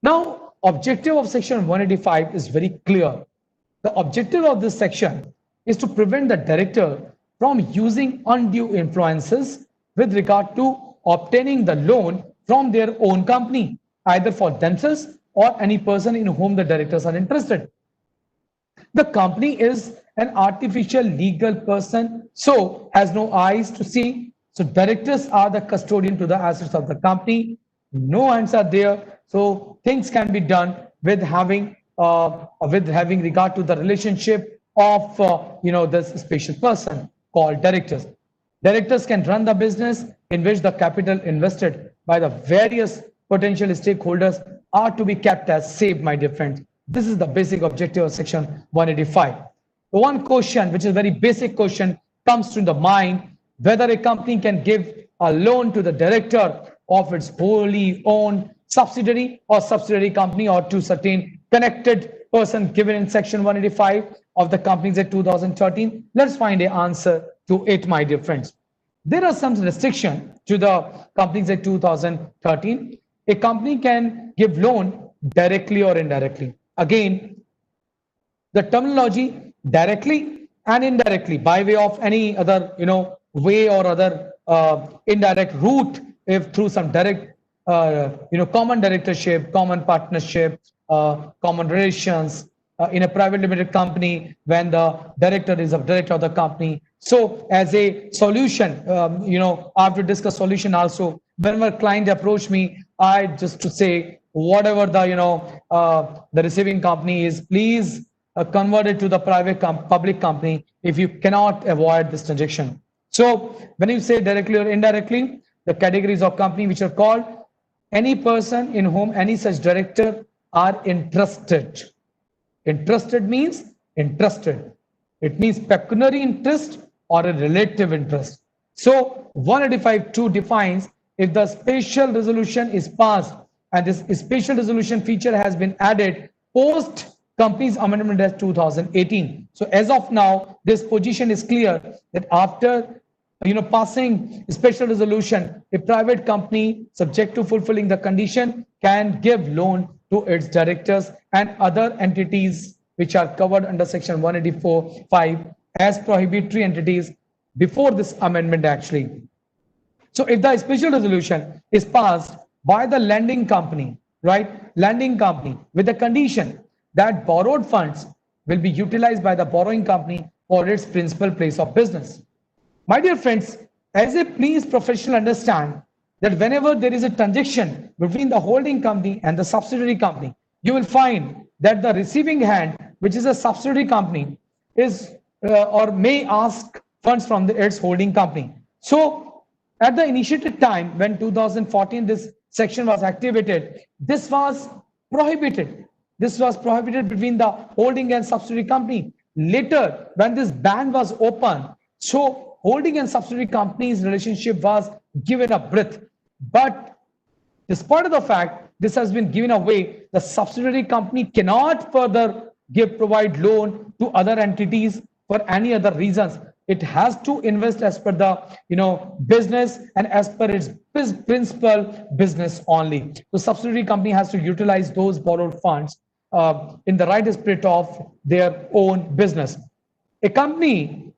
[SPEAKER 1] Now, objective of section 185 is very clear. The objective of this section is to prevent the director from using undue influences with regard to obtaining the loan from their own company, either for themselves or any person in whom the directors are interested. The company is an artificial legal person, so has no eyes to see. So directors are the custodian to the assets of the company. No hands are there, so things can be done with having regard to the relationship of this special person called directors. Directors can run the business in which the capital invested by the various potential stakeholders are to be kept as safe, my dear friends. This is the basic objective of section 185. The one question, which is a very basic question, comes to the mind: whether a company can give a loan to the director of its wholly owned subsidiary or subsidiary company, or to certain connected person given in section 185 of the Companies Act 2013. Let's find an answer to it, my dear friends. There are some restrictions to the Companies Act 2013. A company can give loan directly or indirectly. Again, the terminology directly and indirectly, by way of any other way or other indirect route, if through some direct common directorship, common partnership, common relations in a private limited company when the director is a director of the company. So as a solution, I have to discuss solution also. Whenever client approach me, I just to say whatever the receiving company is, please convert it to the public company if you cannot avoid this transaction. So when you say directly or indirectly, the categories of company which are called: any person in whom any such director are interested. Interested means interested. It means pecuniary interest or a relative interest. So 185(2) defines if the special resolution is passed and this special resolution feature has been added post Companies Amendment Act 2018. So as of now, this position is clear that after passing special resolution, a private company subject to fulfilling the condition can give loan to its directors and other entities which are covered under section 184(5) as prohibitory entities before this amendment actually. So if the special resolution is passed by the lending company, right, lending company with the condition that borrowed funds will be utilized by the borrowing company for its principal place of business. My dear friends, as a please professional understand that whenever there is a transaction between the holding company and the subsidiary company, you will find that the receiving hand, which is a subsidiary company, is or may ask funds from its holding company. So at the initiated time when 2014 this section was activated, this was prohibited. This was prohibited between the holding and subsidiary company. Later, when this ban was open, so holding and subsidiary companies relationship was given a breath. But despite of the fact this has been given away, the subsidiary company cannot further provide loan to other entities for any other reasons. It has to invest as per the business and as per its principal business only. So subsidiary company has to utilize those borrowed funds in the right spirit of their own business. A company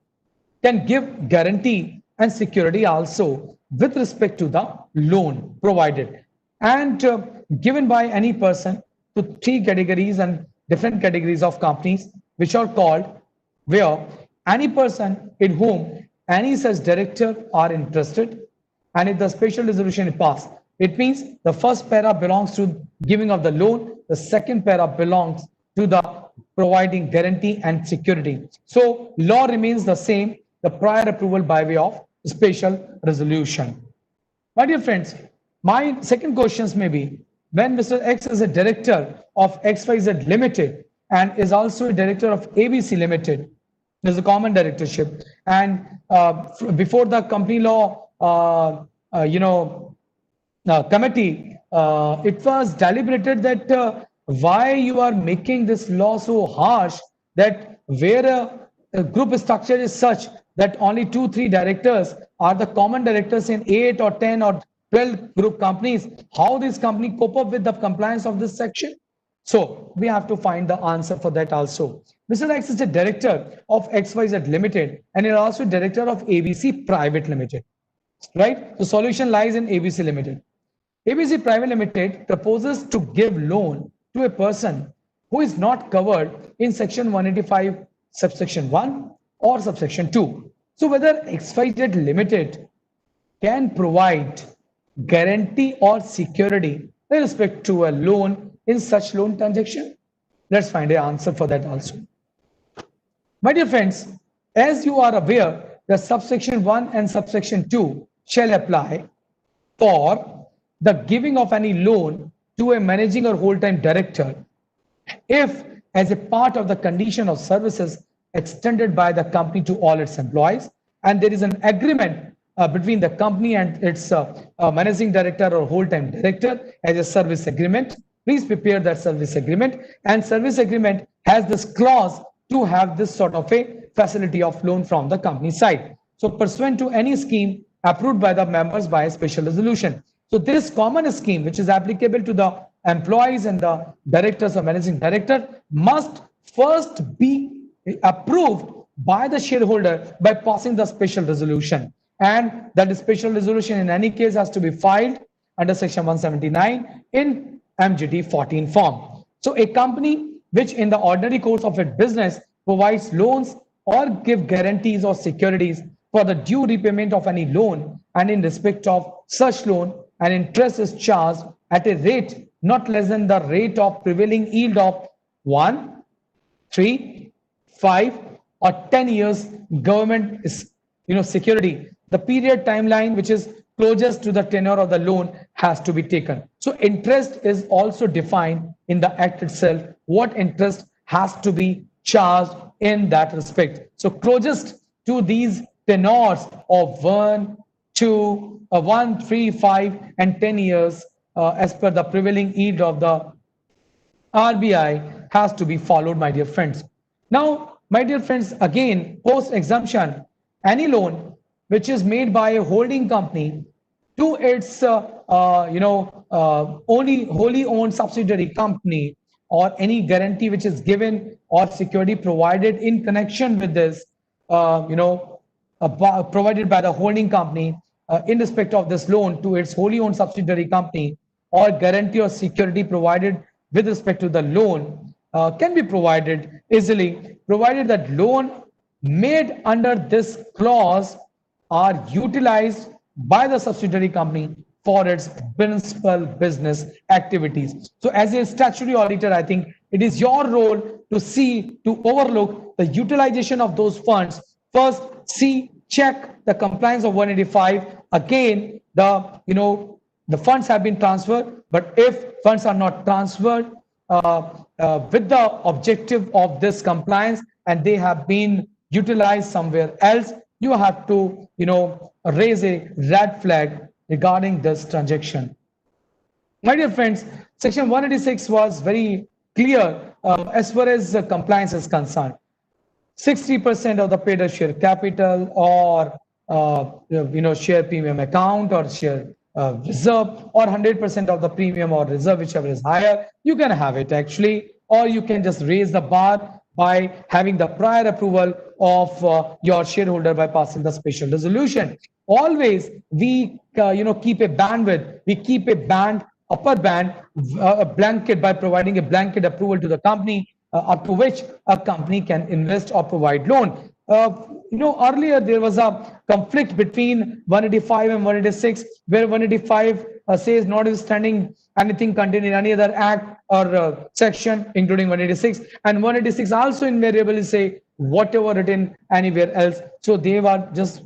[SPEAKER 1] can give guarantee and security also with respect to the loan provided and given by any person to three categories and different categories of companies, which are called where any person in whom any such director are interested, and if the special resolution is passed, it means the first para belongs to giving of the loan, the second para belongs to the providing guarantee and security. So law remains the same, the prior approval by way of special resolution. My dear friends, my second questions may be, when Mr. X is a director of XYZ Limited and is also a director of ABC Limited, there's a common directorship, and before the company law, committee, it was deliberated that why you are making this law so harsh, that where a group structure is such that only 2-3 directors are the common directors in 8 or 10 or 12 group companies, how this company cope up with the compliance of this section? So we have to find the answer for that also. Mr. X is a director of XYZ Limited and is also director of ABC Private Limited, right? The solution lies in ABC Limited. ABC Private Limited proposes to give loan to a person who is not covered in section 185 subsection 1 or subsection 2. So whether XYZ Limited can provide guarantee or security with respect to a loan in such loan transaction? Let's find an answer for that also. My dear friends, as you are aware, the subsection 1 and subsection 2 shall apply for the giving of any loan to a managing or whole-time director if, as a part of the condition of services extended by the company to all its employees, and there is an agreement between the company and its managing director or whole-time director as a service agreement. Please prepare that service agreement, and service agreement has this clause to have this sort of a facility of loan from the company side. So pursuant to any scheme approved by the members by a special resolution. So this common scheme, which is applicable to the employees and the directors or managing director, must first be approved by the shareholder by passing the special resolution. And that special resolution in any case has to be filed under section 179 in MGT 14 form. So a company which in the ordinary course of its business provides loans or give guarantees or securities for the due repayment of any loan, and in respect of such loan, an interest is charged at a rate not less than the rate of prevailing yield of 1, 3, 5 or 10 years government is security. The period timeline which is closest to the tenure of the loan has to be taken. So interest is also defined in the act itself, what interest has to be charged in that respect. So closest to these tenures of 1, 2, 1, 3, 5 and 10 years as per the prevailing yield of the RBI has to be followed, my dear friends. Now, my dear friends, again, post exemption, any loan which is made by a holding company to its only wholly owned subsidiary company, or any guarantee which is given or security provided in connection with this, provided by the holding company in respect of this loan to its wholly owned subsidiary company, or guarantee or security provided with respect to the loan can be provided easily, provided that loan made under this clause are utilized by the subsidiary company for its principal business activities. So as a statutory auditor, I think it is your role to overlook the utilization of those funds. First, check the compliance of 185. Again, the funds have been transferred, but if funds are not transferred with the objective of this compliance and they have been utilized somewhere else, you have to raise a red flag regarding this transaction. My dear friends, section 186 was very clear as far as compliance is concerned. 60% of the paid up share capital, or share premium account, or share reserve, or 100% of the premium or reserve, whichever is higher, you can have it actually, or you can just raise the bar by having the prior approval of your shareholder by passing the special resolution. always we keep a bandwidth, we keep a band, upper band, a blanket, by providing a blanket approval to the company, up to which a company can invest or provide loan. Earlier there was a conflict between 185 and 186, where 185 says notwithstanding anything contained in any other act or section, including 186, and 186 also invariably say whatever written anywhere else. So they were just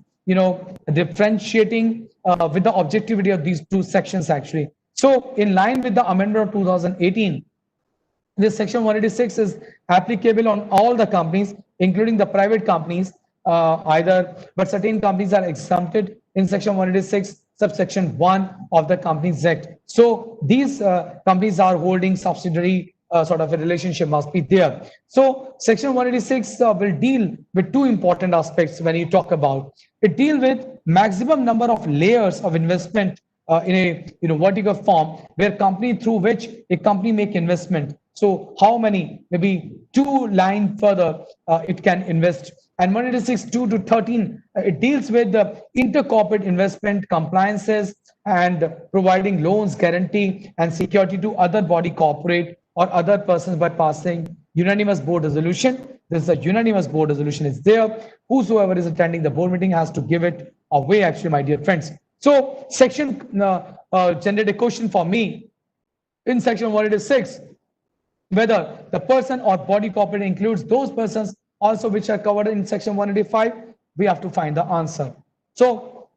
[SPEAKER 1] differentiating with the objectivity of these two sections actually. So in line with the amendment of 2018, this section 186 is applicable on all the companies, including the private companies, but certain companies are exempted in section 186 subsection 1 of the Companies Act. So these companies are holding subsidiary sort of a relationship must be there. So section 186 will deal with two important aspects when you talk about. It deals with maximum number of layers of investment in a vertical form, where company through which a company make investment. So how many, maybe 2 line further it can invest. And 186 2 to 13, it deals with the intercorporate investment compliances and providing loans, guarantee and security to other body corporate or other persons by passing unanimous board resolution. This is a unanimous board resolution is there. Whosoever is attending the board meeting has to give it away actually, my dear friends. So section generated a question for me in section 186, whether the person or body corporate includes those persons also which are covered in section 185, we have to find the answer. So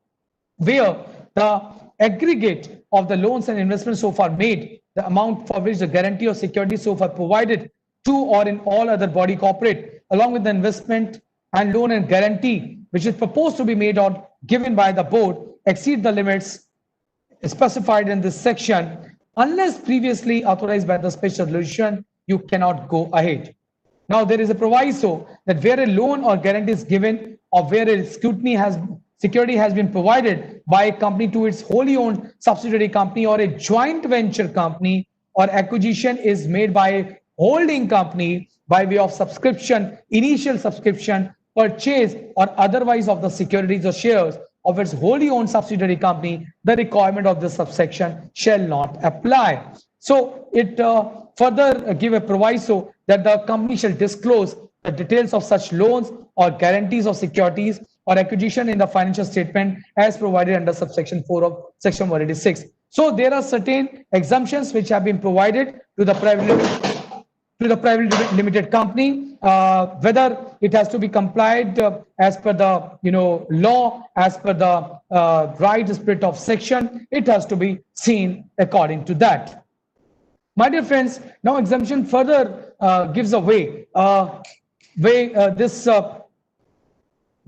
[SPEAKER 1] where the aggregate of the loans and investments so far made, the amount for which the guarantee or security so far provided to or in all other body corporate, along with the investment and loan and guarantee which is proposed to be made or given by the board, exceed the limits specified in this section, unless previously authorized by the special resolution, you cannot go ahead. Now there is a proviso that where a loan or guarantee is given, or where a security has been provided by a company to its wholly owned subsidiary company or a joint venture company, or acquisition is made by a holding company by way of subscription, initial subscription, purchase or otherwise of the securities or shares of its wholly owned subsidiary company, the requirement of this subsection shall not apply. So it further give a proviso that the company shall disclose the details of such loans or guarantees of securities or acquisition in the financial statement as provided under subsection 4 of section 186. So there are certain exemptions which have been provided to the private limited company, whether it has to be complied as per the law, as per the right spirit of section, it has to be seen according to that. My dear friends, now exemption further gives a way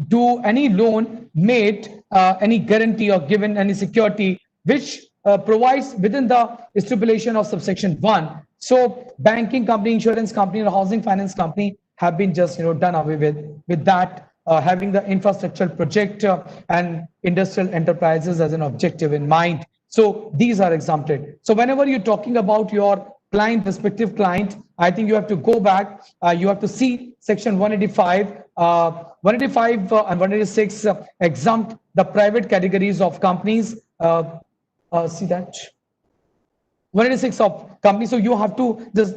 [SPEAKER 1] do any loan made, any guarantee or given any security which provides within the stipulation of subsection 1. So banking company, insurance company, or housing finance company have been just done away with that, having the infrastructure project and industrial enterprises as an objective in mind. So these are exempted. So whenever you're talking about your client, prospective client, I think you have to go back. You have to see section 185. 185 and 186 exempt the private categories of companies. See that? 186 of companies. So you have to just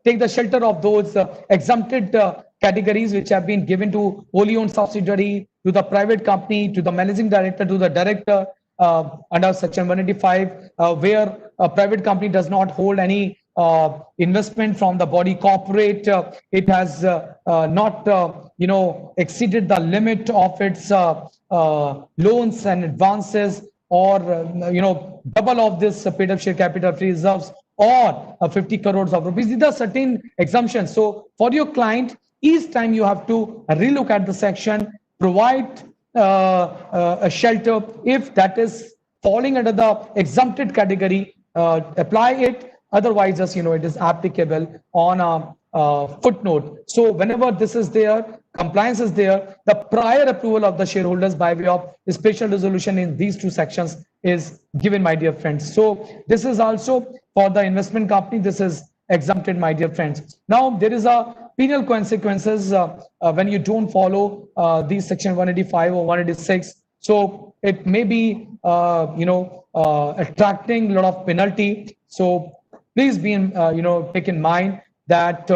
[SPEAKER 1] take the shelter of those exempted categories which have been given to wholly owned subsidiary, to the private company, to the managing director, to the director under section 185, where a private company does not hold any investment from the body corporate. It has not exceeded the limit of its loans and advances, or double of this paid up share capital free reserves, or 50 crores of rupees. These are certain exemptions. So for your client, each time you have to relook at the section, provide a shelter if that is falling under the exempted category, apply it. Otherwise, just it is applicable on a footnote. So whenever this is there, compliance is there, the prior approval of the shareholders by way of special resolution in these two sections is given, my dear friends. So this is also for the investment company, this is exempted, my dear friends. Now there is a penal consequences when you don't follow these section 185 or 186 So it may be, attracting a lot of penalty. So please be in, take in mind that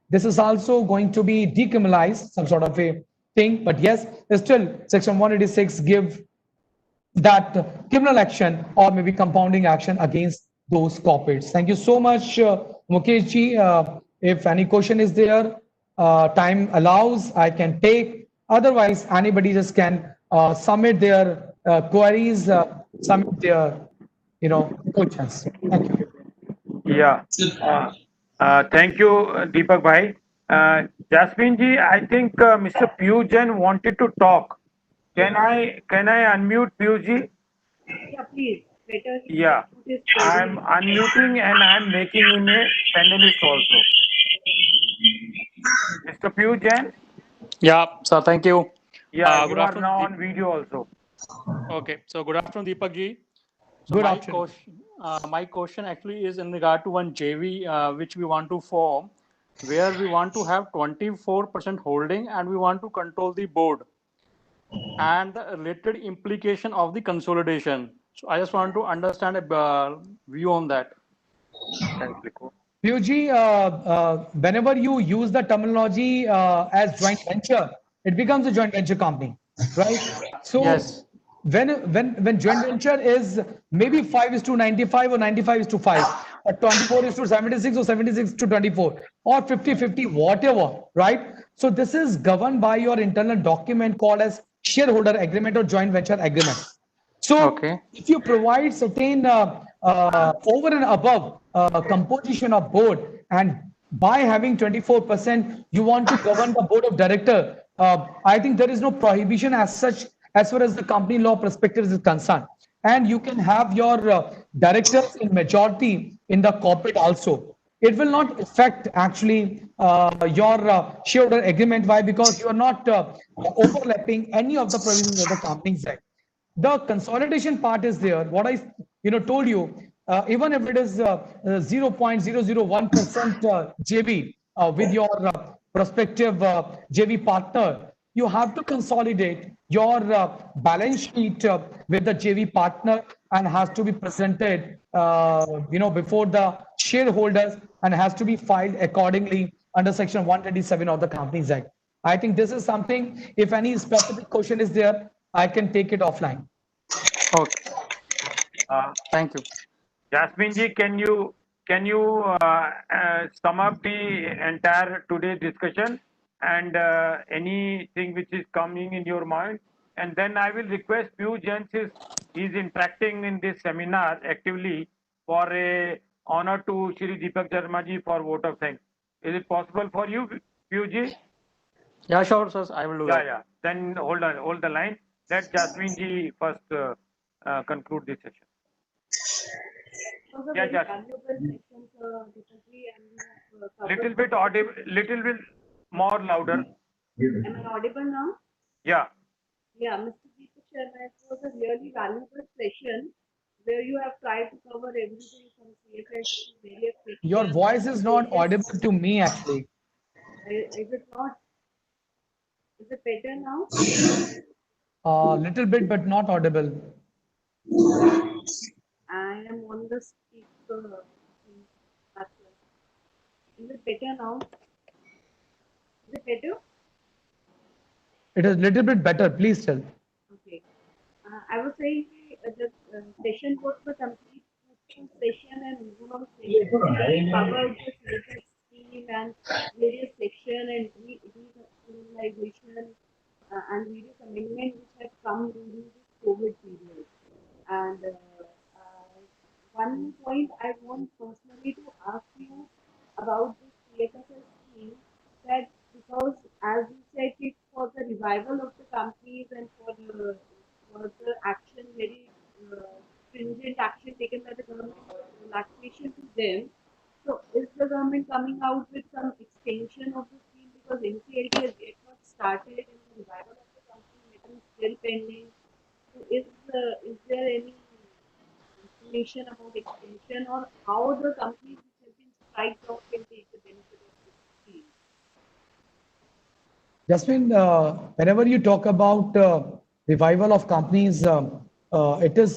[SPEAKER 1] this is also going to be decriminalized, some sort of a thing. But yes, still Section 186 give that criminal action or maybe compounding action against those corporates. Thank you so much, Mukesh ji. If any question is there, time allows, I can take. Otherwise, anybody just can submit their queries, submit their, questions. Thank you.
[SPEAKER 2] Yeah. Thank you, Deepak bhai. Jasmine ji, I think Mr. Piyush Jain wanted to talk. Can I unmute Piyush ji?
[SPEAKER 3] Yeah, please. Better he
[SPEAKER 2] Yeah.
[SPEAKER 3] put his
[SPEAKER 2] I'm
[SPEAKER 3] query.
[SPEAKER 2] unmuting and I'm making him a panelist also. Mr. Piyush Jain?
[SPEAKER 4] Yeah, so thank you.
[SPEAKER 2] Yeah,
[SPEAKER 4] Good
[SPEAKER 2] you are
[SPEAKER 4] afternoon.
[SPEAKER 2] now on video also.
[SPEAKER 4] Okay, so good afternoon, Deepak ji. So
[SPEAKER 1] Good afternoon.
[SPEAKER 4] my question actually is in regard to one JV which we want to form, where we want to have 24% holding and we want to control the board and the related implication of the consolidation. So I just want to understand a view on that.
[SPEAKER 2] Thanks, Liko.
[SPEAKER 1] Piyuji, whenever you use the terminology as joint venture, it becomes a joint venture company, right? So
[SPEAKER 4] Yes.
[SPEAKER 1] when joint venture is maybe 5 is to 95 or 95 is to 5, or 24 is to 76 or 76 to 24, or 50-50, whatever, right? So this is governed by your internal document called as shareholder agreement or joint venture agreement. So
[SPEAKER 4] Okay.
[SPEAKER 1] if you provide certain over and above composition of board, and by having 24%, you want to govern the board of director, I think there is no prohibition as such as far as the company law perspective is concerned. And you can have your directors in majority in the corporate also. It will not affect actually your shareholder agreement. Why? Because you are not overlapping any of the provisions of the Companies Act. The consolidation part is there. What I told you, even if it is 0.001% JV with your prospective JV partner, you have to consolidate your balance sheet with the JV partner and has to be presented before the shareholders and has to be filed accordingly under Section 127 of the Companies Act. I think this is something, if any specific question is there, I can take it offline.
[SPEAKER 4] Okay.
[SPEAKER 2] Uh,
[SPEAKER 4] Thank you.
[SPEAKER 2] Jasmine ji, can you sum up the entire today's discussion and anything which is coming in your mind? And then I will request Piyush Jain is interacting in this seminar actively for a honor to Shri Deepak Sharma ji for vote of thanks. Is it possible for you, Piyush ji?
[SPEAKER 4] Yeah, sure, sir. I will do
[SPEAKER 2] Yeah,
[SPEAKER 4] that.
[SPEAKER 2] yeah. Then hold the line. Let Jasmine ji first conclude this session.
[SPEAKER 3] It was a
[SPEAKER 2] Yeah,
[SPEAKER 3] very
[SPEAKER 2] Jasmine.
[SPEAKER 3] valuable session, Deepak, and we have
[SPEAKER 2] Little
[SPEAKER 3] covered.
[SPEAKER 2] bit audible, little bit more louder.
[SPEAKER 3] Am I audible now?
[SPEAKER 2] Yeah.
[SPEAKER 3] Yeah, Mr. Deepak Sharma, it was a really valuable session where you have tried to cover everything from CFS to various
[SPEAKER 1] Your
[SPEAKER 3] sections
[SPEAKER 1] voice
[SPEAKER 3] and
[SPEAKER 1] is not audible
[SPEAKER 3] various.
[SPEAKER 1] to me actually.
[SPEAKER 3] Is it not? Is it better now?
[SPEAKER 1] A little bit, but not audible.
[SPEAKER 3] I am on the speaker. That's why. Is it better now? Is it better?
[SPEAKER 1] It is little bit better. Please tell.
[SPEAKER 3] Okay. I was saying the session was the complete fruitful session and overall session where we covered the Cfss scheme and various section and recriminalization and various amendments which had come during this COVID period. And one point I want personally to ask you about this Cfss scheme, that because as you said, it's for the revival of the companies and for the action, very stringent action taken by the government, relaxation to them. So is the government coming out with some extension of the scheme, because NCLT has yet not started and the revival of the company matter is still pending. So is there any information about extension or how the companies which have been striked off can take the benefit of this scheme?
[SPEAKER 1] Jasmine, whenever you talk about revival of companies, it is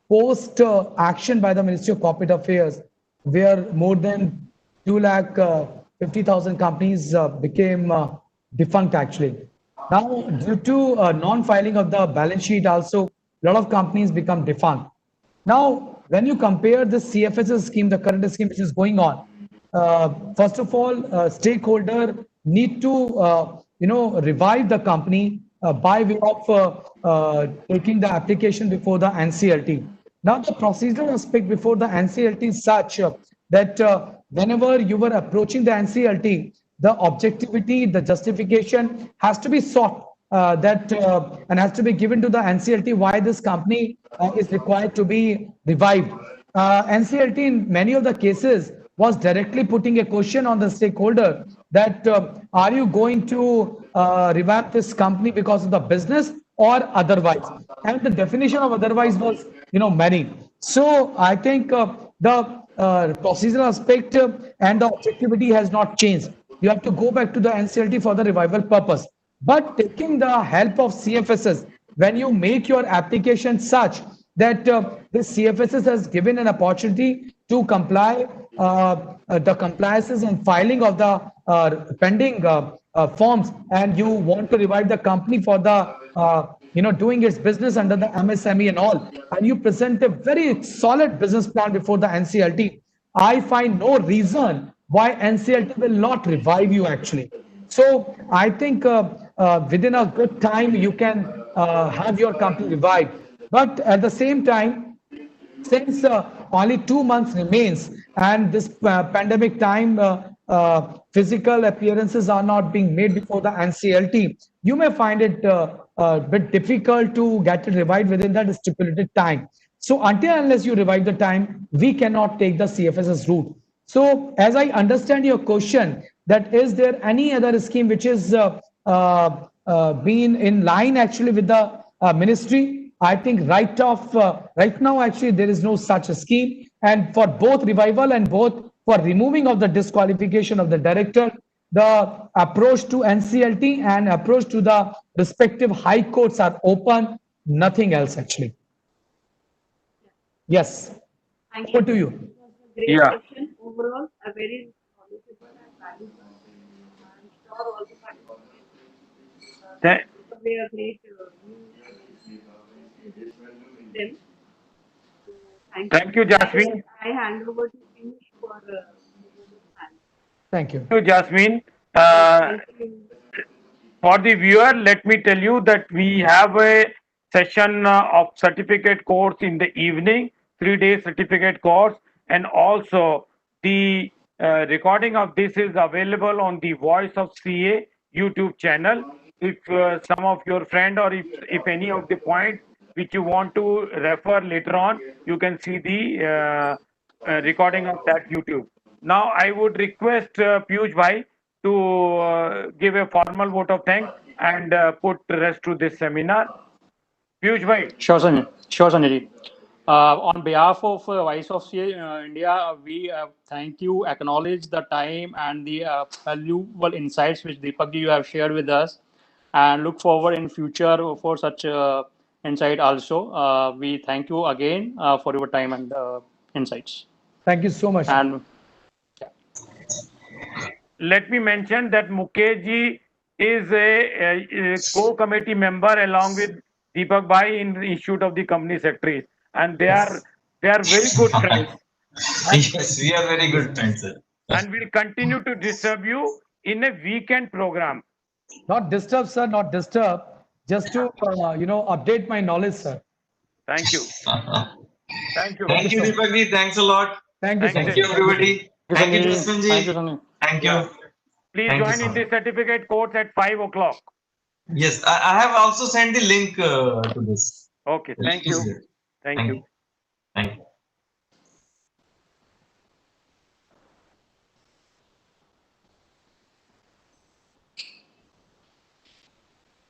[SPEAKER 1] post action by the Ministry of Corporate Affairs, where more than 2,50,000 companies became defunct actually. Now, due to non-filing of the balance sheet, also a lot of companies become defunct. Now, when you compare the CFS scheme, the current scheme which is going on, first of all, stakeholder need to revive the company by way of taking the application before the NCLT. Now, the procedural aspect before the NCLT is such that whenever you were approaching the NCLT, the objectivity, the justification has to be sought and has to be given to the NCLT why this company is required to be revived. NCLT in many of the cases was directly putting a question on the stakeholder that are you going to revamp this company because of the business or otherwise? And the definition of otherwise was, many. So I think the procedural aspect and the objectivity has not changed. You have to go back to the NCLT for the revival purpose. But taking the help of CFSs, when you make your application such that the CFSs has given an opportunity to comply the compliances and filing of the pending forms, and you want to revive the company for the doing its business under the MSME and all, and you present a very solid business plan before the NCLT, I find no reason why NCLT will not revive you actually. So I think within a good time you can have your company revived. But at the same time, since only 2 months remains and this pandemic time, physical appearances are not being made before the NCLT, you may find it a bit difficult to get it revived within that stipulated time. So until unless you revive the time, we cannot take the CFSS route. So as I understand your question, that is there any other scheme which is been in line actually with the ministry? I think right now actually there is no such a scheme, and for both revival and both for removing of the disqualification of the director, the approach to NCLT and approach to the respective high courts are open, nothing else actually. Yes.
[SPEAKER 3] Thank
[SPEAKER 1] Over
[SPEAKER 3] you.
[SPEAKER 1] to you.
[SPEAKER 3] It was a great
[SPEAKER 2] Yeah.
[SPEAKER 3] session. Overall, a very knowledgeable and valuable session. I'm sure all the participants
[SPEAKER 2] Th-
[SPEAKER 3] took away a great new suggestion with them. So thank you.
[SPEAKER 2] Thank you, Jasmine.
[SPEAKER 3] I hand over to Piyush for moving the panel.
[SPEAKER 1] Thank you.
[SPEAKER 2] Thank you, Jasmine.
[SPEAKER 3] Thank you.
[SPEAKER 2] For the viewer, let me tell you that we have a session of certificate course in the evening, 3 day certificate course, and also the recording of this is available on the Voice of CA YouTube channel. If some of your friend or if any of the points which you want to refer later on, you can see the recording of that YouTube. Now, I would request Piyush Bhai to give a formal vote of thanks and put rest to this seminar. Piyush Bhai.
[SPEAKER 4] Sure, Sanjay. Sure, Sanjay. On behalf of Voice of CA India, we thank you, acknowledge the time and the valuable insights which Deepak you have shared with us, and look forward in future for such insight also. We thank you again for your time and insights.
[SPEAKER 1] Thank you so much.
[SPEAKER 4] And
[SPEAKER 2] Let me mention that Mukesh ji is a co-committee member along with Deepak Bhai in the Institute of the Company Secretaries, and they are very good friends.
[SPEAKER 5] Yes, we are very good friends, sir.
[SPEAKER 2] And we'll continue to disturb you in a weekend program.
[SPEAKER 1] Not disturb, sir, not disturb. Just to, update my knowledge, sir.
[SPEAKER 2] Thank you. Thank you.
[SPEAKER 5] Thank you, Deepak ji. Thanks a lot.
[SPEAKER 1] Thank you,
[SPEAKER 2] Thank
[SPEAKER 5] Thank
[SPEAKER 1] sir.
[SPEAKER 5] you, everybody. Thank you,
[SPEAKER 4] Sanjay.
[SPEAKER 5] Jasmine
[SPEAKER 4] Thank you,
[SPEAKER 5] ji.
[SPEAKER 4] Sanjay.
[SPEAKER 5] Thank you.
[SPEAKER 2] Yeah. Please
[SPEAKER 5] Thank you
[SPEAKER 2] join
[SPEAKER 5] so
[SPEAKER 2] in the
[SPEAKER 5] much.
[SPEAKER 2] certificate course at 5 o'clock.
[SPEAKER 5] Yes, I have also sent the link to this.
[SPEAKER 2] Okay. Thank you. Thank you.
[SPEAKER 5] Thank you.